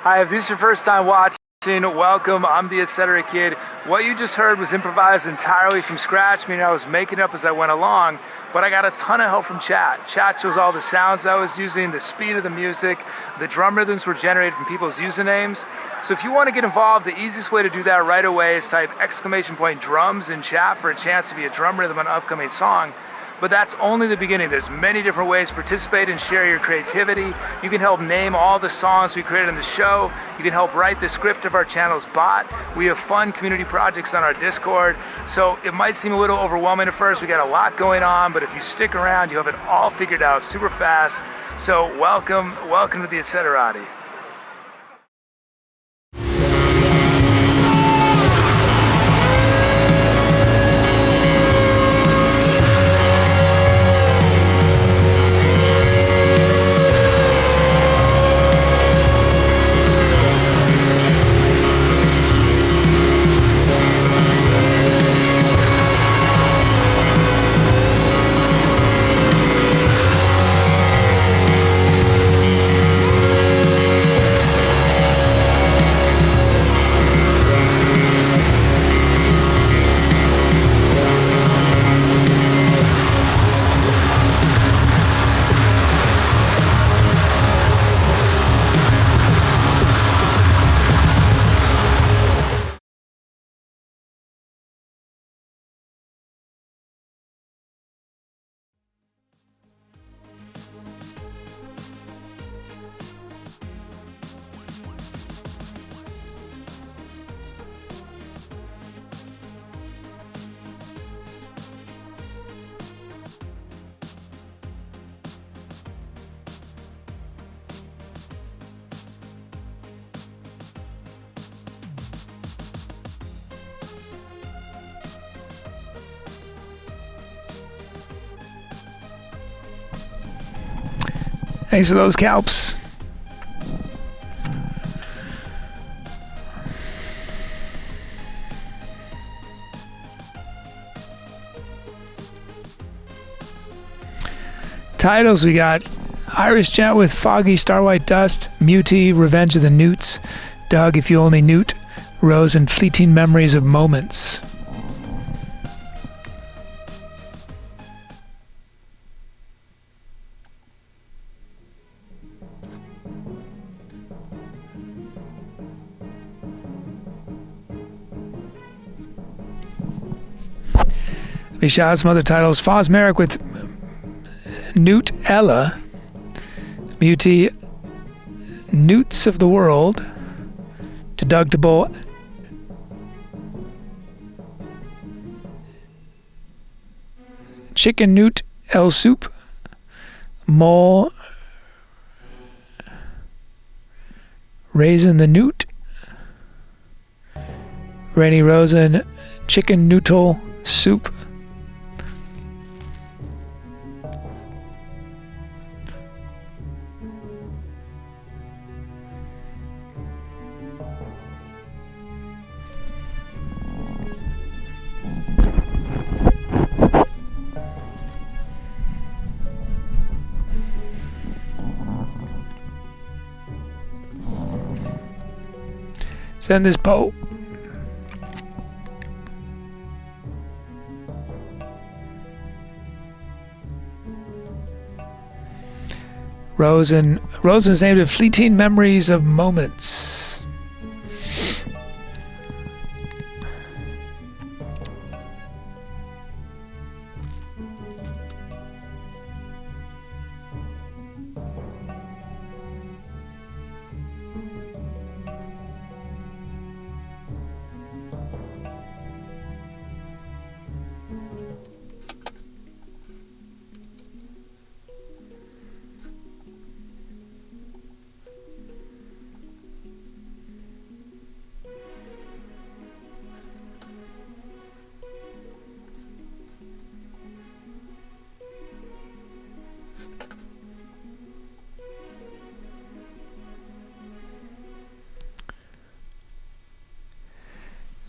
Hi, if this is your first time watching, welcome. I'm the Etc. Kid. What you just heard was improvised entirely from scratch, meaning I was making it up as I went along, but I got a ton of help from chat. Chat shows all the sounds I was using, the speed of the music, the drum rhythms were generated from people's usernames. So if you want to get involved, the easiest way to do that right away is type !drums in chat for a chance to be a drum rhythm on an upcoming song. But that's only the beginning. There's many different ways to participate and share your creativity. You can help name all the songs we created on the show. You can help write the script of our channel's bot. We have fun community projects on our Discord. So it might seem a little overwhelming at first. We got a lot going on, but if you stick around, you have it all figured out super fast. So welcome to the Etceterati. Thanks for those calps. Titles, we got Irish Gent with Foggy, Starlight Dust, Muty, Revenge of the Newts, Doug, If You Only Newt, Rose and Fleeting Memories of Moments. We shout out some other titles. Foz Merrick with Newt Ella, Muty, Newts of the World, Deductible, Chicken Newt El Soup, Mole, Raisin the Newt, Rainy Rosen, Chicken Noodle Soup, send this Poe. Rosen's named it Fleeting Memories of Moments.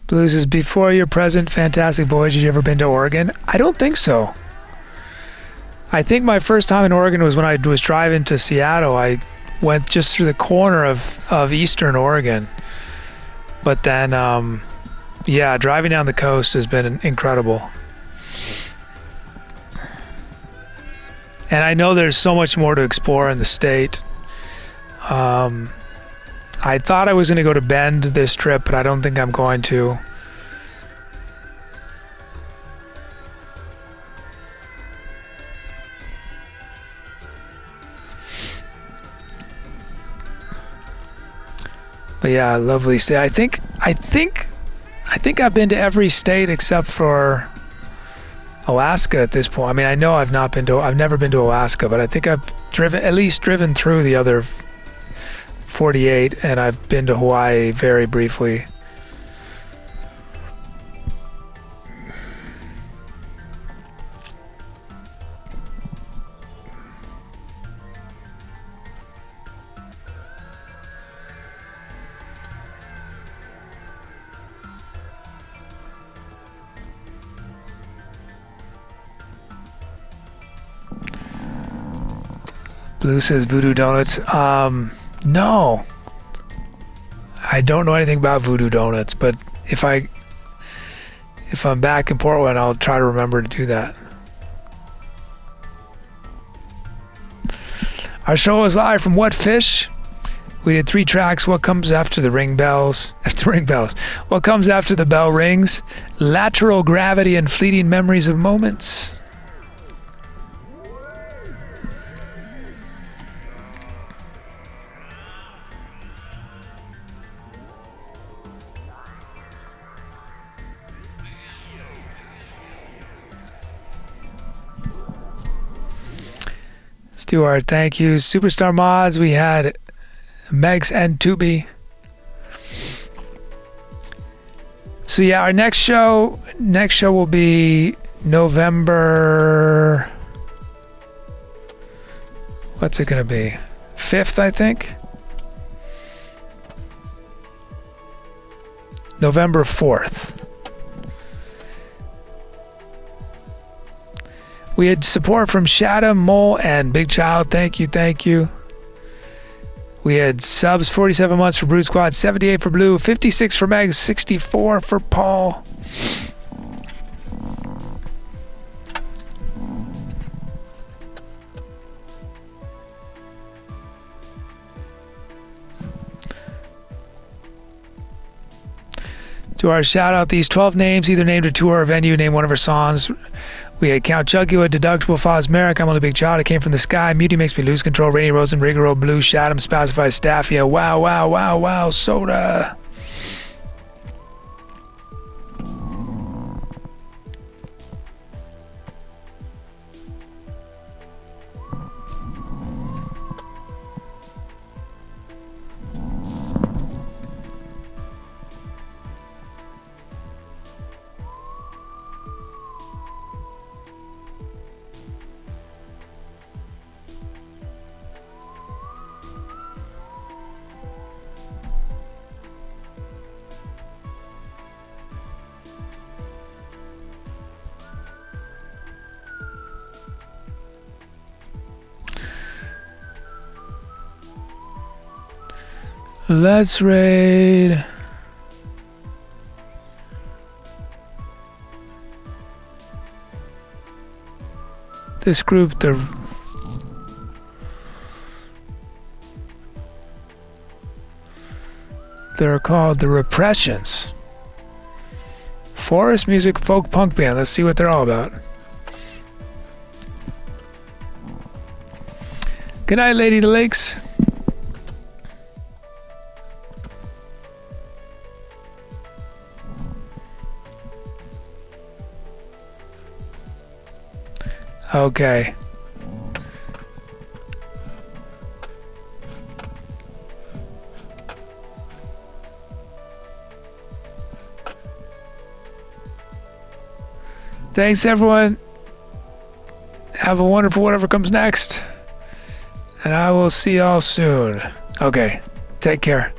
Blues is before your present fantastic voyage. Have you ever been to Oregon? I don't think so. I think my first time in Oregon was when I was driving to Seattle. I went just through the corner of eastern Oregon. But then, yeah, driving down the coast has been incredible. And I know there's so much more to explore in the state. I thought I was going to go to Bend this trip, but I don't think I'm going to. But yeah, lovely state. I think I've been to every state except for Alaska at this point. I mean, I know I've never been to Alaska, but I think I've at least driven through the other 48, and I've been to Hawaii very briefly. Blue says Voodoo Donuts. No. I don't know anything about Voodoo Donuts, but if I'm back in Portland, I'll try to remember to do that. Our show is live from What Fish. We did 3 tracks. What comes after the ring bells? After ring bells. What comes after the bell rings? Lateral Gravity and Fleeting Memories of Moments. Stuart, thank you. Superstar Mods, we had Megs and Tubi. So yeah, our next show will be November, what's it gonna be? 5th, I think. November 4th. We had support from Shadow, Mole, and Big Child. Thank you. We had subs 47 months for Brood Squad, 78 for Blue, 56 for Meg, 64 for Paul. To our shout out, these 12 names, either named a tour or venue, name one of our songs. We had Count Chugua, Deductible, Foz, Merrick, I'm Only Big Child, It Came From The Sky, Muty Makes Me Lose Control, Rainy Rosen, Rigoro, Blue, Shadow, Spazzify, Staffia, Wow, Soda. Let's raid. This group, they're called the Repressions. Forest music folk punk band. Let's see what they're all about. Good night, Lady the Lakes. Okay. Thanks, everyone. Have a wonderful whatever comes next. And I will see y'all soon. Okay. Take care.